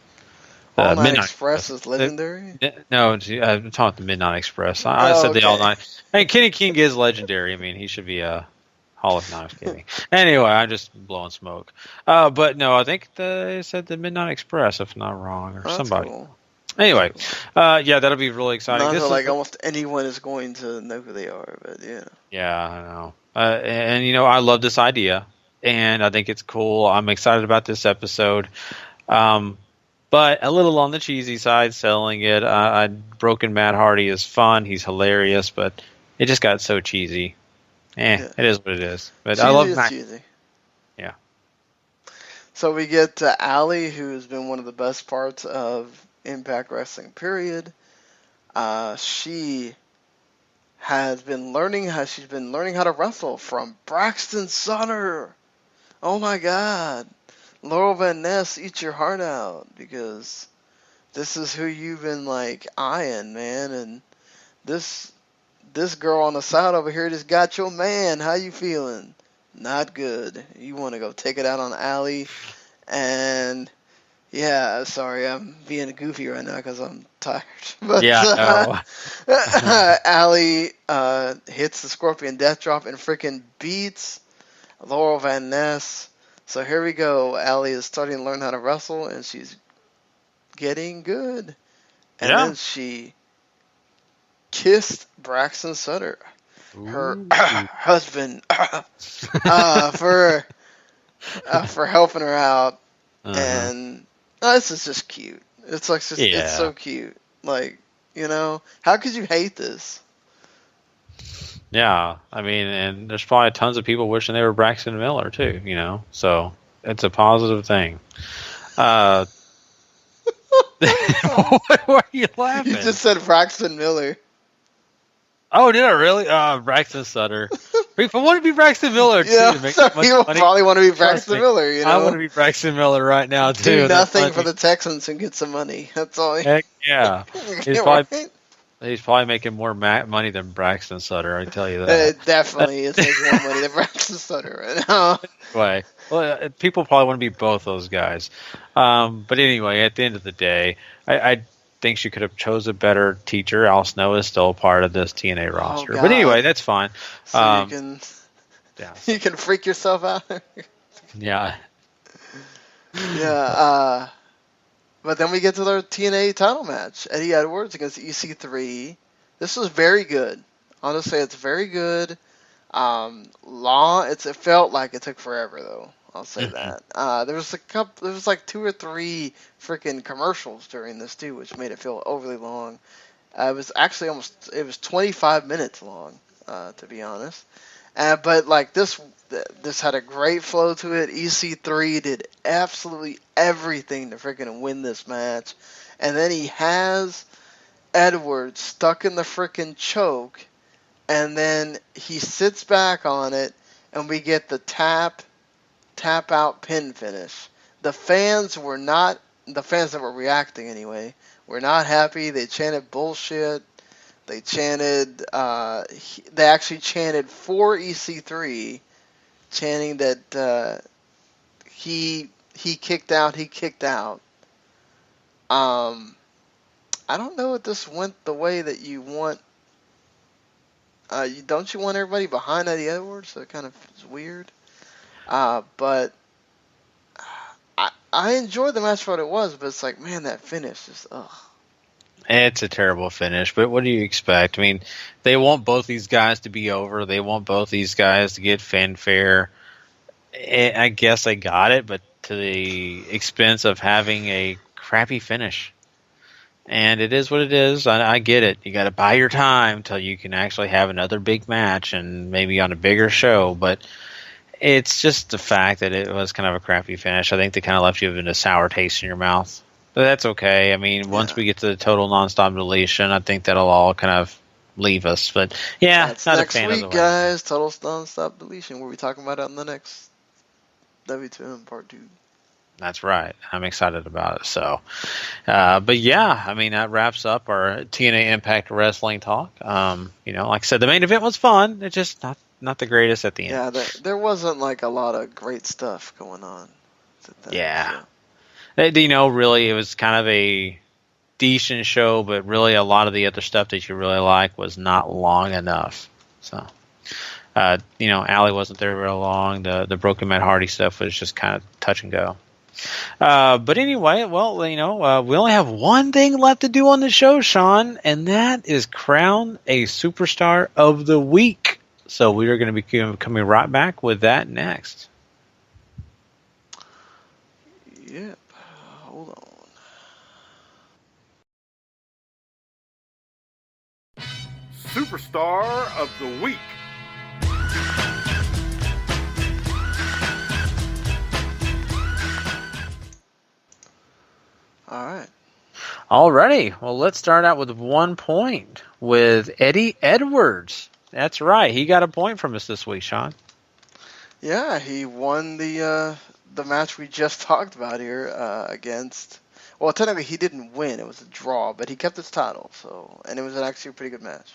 All Night Express is legendary? No, I'm talking about the Midnight Express. I said the All Night. Hey, Kenny King is legendary. I mean, he should be a Hall of Fame. Kidding. Anyway, I'm just blowing smoke. But no, I think they said the Midnight Express, if I'm not wrong, or somebody. Cool. Anyway, that'll be really exciting. Almost anyone is going to know who they are, but yeah. Yeah, I know. And I love this idea, and I think it's cool. I'm excited about this episode. But a little on the cheesy side, selling it. Broken Matt Hardy is fun. He's hilarious, but it just got so cheesy. It is what it is. But cheesy, I love Matt. Cheesy. Yeah. So we get Allie, who's been one of the best parts of Impact Wrestling, period. She has been learning how to wrestle from Braxton Sutter. Oh my God. Laurel Van Ness, eat your heart out, because this is who you've been eyeing, man, and this girl on the side over here just got your man. How you feeling? Not good. You want to go take it out on Allie, and yeah, sorry, I'm being goofy right now because I'm tired. But Allie hits the Scorpion Death Drop and freaking beats Laurel Van Ness. So here we go. Allie is starting to learn how to wrestle, and she's getting good. And then she kissed Braxton Sutter, her husband, for helping her out. And this is just cute. It's it's so cute. How could you hate this? Yeah, I mean, and there's probably tons of people wishing they were Braxton Miller too, so it's a positive thing. Why are you laughing? You just said Braxton Miller. Oh, did I really? Braxton Sutter. People want to be Braxton Miller too. Yeah, to make so much people money. probably want to be Braxton Miller. You know, I want to be Braxton Miller right now too. Do nothing for the Texans and get some money. That's all. Heck yeah. Right? He's probably making more money than Braxton Sutter. I tell you that. It definitely is making more money than Braxton Sutter right now. Anyway, well, people probably want to be both those guys. But anyway, at the end of the day, I think she could have chose a better teacher. Al Snow is still a part of this TNA roster. But anyway, that's fine. So you can freak yourself out. Yeah. Yeah. But then we get to their TNA title match. Eddie Edwards against EC3. This was very good. Honestly, it's very good. It felt like it took forever though. I'll say that. There was like 2 or 3 freaking commercials during this too, which made it feel overly long. It was actually it was 25 minutes long, to be honest. But like this had a great flow to it. EC3 did absolutely everything to freaking win this match. And then he has Edwards stuck in the freaking choke, and then he sits back on it, and we get the tap out pin finish. The fans that were reacting anyway, were not happy. They chanted bullshit. They chanted, they actually chanted for EC3, chanting that he kicked out. I don't know if this went the way that you want. Don't you want everybody behind Eddie Edwards? So it kind of is weird. But I enjoyed the match for what it was, but it's like, man, that finish is ugh. It's a terrible finish, but what do you expect? I mean, they want both these guys to be over. They want both these guys to get fanfare. I guess they got it, but to the expense of having a crappy finish. And it is what it is. I get it. You got to buy your time till you can actually have another big match and maybe on a bigger show. But it's just the fact that it was kind of a crappy finish. I think they kind of left you with a sour taste in your mouth. But that's okay. I mean, once we get to the total nonstop deletion, I think that'll all kind of leave us. But yeah, that's not next a fan week, of the guys. Total nonstop deletion. We'll be talking about it on the next W2M Part 2. That's right. I'm excited about it. So, but yeah, I mean, that wraps up our TNA Impact Wrestling talk. Like I said, the main event was fun. It's just not the greatest at the end. Yeah, there wasn't like a lot of great stuff going on. Yeah. Really, it was kind of a decent show, but really a lot of the other stuff that you really like was not long enough. So, Allie wasn't there very long. The Broken Matt Hardy stuff was just kind of touch and go. But anyway, well, we only have one thing left to do on the show, Sean, and that is crown a superstar of the week. So we are going to be coming right back with that next. Yep. Hold on. Superstar of the week. All right. Alrighty. Well, let's start out with 1 point with Eddie Edwards. That's right. He got a point from us this week, Sean. Yeah, he won the match we just talked about here against. Well, technically he didn't win; it was a draw, but he kept his title. And it was actually a pretty good match.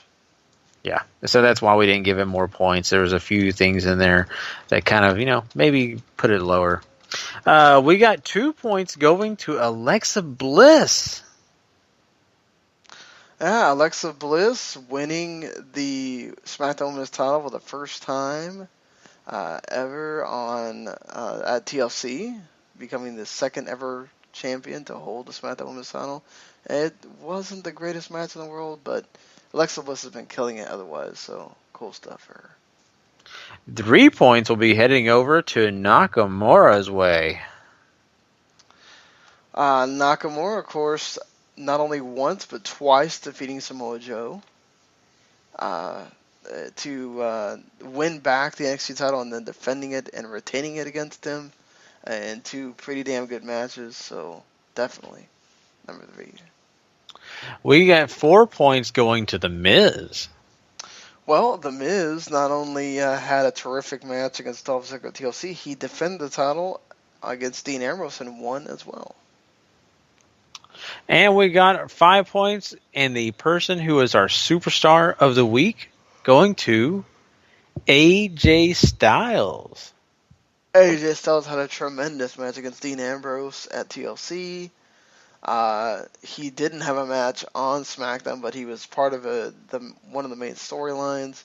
Yeah, so that's why we didn't give him more points. There was a few things in there that kind of, maybe put it lower. We got 2 points going to Alexa Bliss. Yeah, Alexa Bliss winning the SmackDown Women's title for the first time ever at TLC, becoming the second ever champion to hold the SmackDown Women's title. It wasn't the greatest match in the world, but Alexa Bliss has been killing it otherwise, so cool stuff for her. 3 points will be heading over to Nakamura's way. Nakamura, of course, not only once but twice defeating Samoa Joe to win back the NXT title and then defending it and retaining it against him in 2 pretty damn good matches. So definitely number 3. We got 4 points going to The Miz. Well, The Miz not only had a terrific match against Dolph Ziggler at TLC, he defended the title against Dean Ambrose and won as well. And we got 5 points, and the person who is our superstar of the week going to AJ Styles. AJ Styles had a tremendous match against Dean Ambrose at TLC. He didn't have a match on SmackDown, but he was part of one of the main storylines.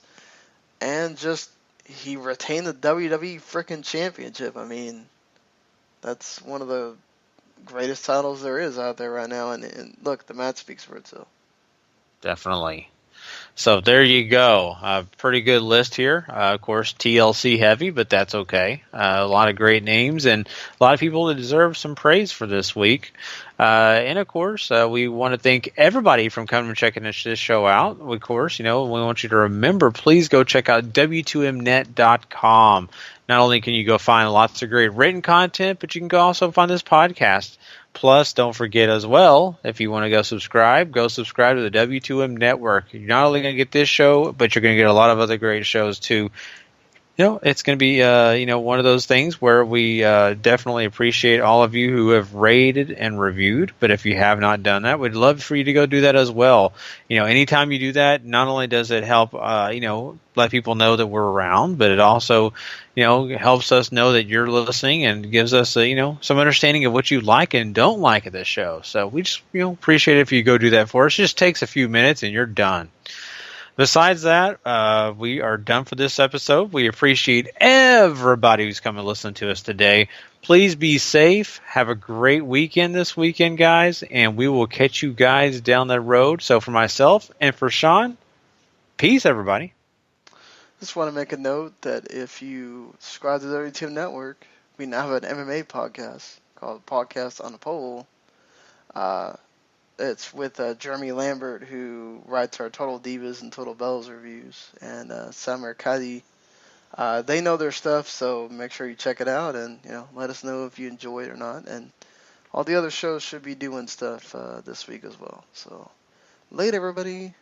And just, he retained the WWE frickin' championship. I mean, that's one of the greatest titles there is out there right now. And look, the match speaks for itself. Definitely. So there you go. Pretty good list here. Of course, TLC heavy, but that's okay. A lot of great names and a lot of people that deserve some praise for this week. And of course, we want to thank everybody from coming and checking this show out. Of course, we want you to remember, please go check out W2Mnet.com. Not only can you go find lots of great written content, but you can go also find this podcast. Plus, don't forget as well, if you want to go subscribe to the W2M Network. You're not only going to get this show, but you're going to get a lot of other great shows too. It's going to be, one of those things where we definitely appreciate all of you who have rated and reviewed. But if you have not done that, we'd love for you to go do that as well. Anytime you do that, not only does it help, let people know that we're around, but it also, helps us know that you're listening and gives us, some understanding of what you like and don't like at this show. So we just, appreciate it if you go do that for us. It just takes a few minutes and you're done. Besides that, we are done for this episode. We appreciate everybody who's come and listened to us today. Please be safe. Have a great weekend this weekend, guys, and we will catch you guys down the road. So for myself and for Sean, peace, everybody. Just want to make a note that if you subscribe to the W2M Network, we now have an MMA podcast called Podcast on a Pole. It's with Jeremy Lambert, who writes our Total Divas and Total Bells reviews, and Samir Kadi. They know their stuff, so make sure you check it out and let us know if you enjoy it or not. And all the other shows should be doing stuff this week as well. So, later, everybody.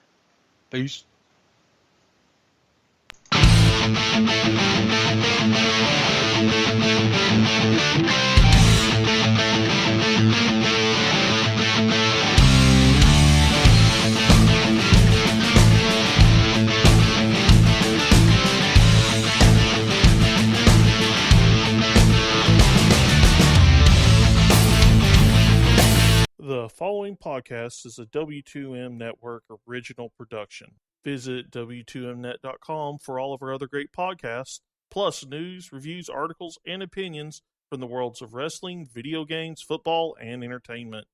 Peace. The following podcast is a W2M Network original production. Visit W2Mnet.com for all of our other great podcasts, plus news, reviews, articles, and opinions from the worlds of wrestling, video games, football, and entertainment.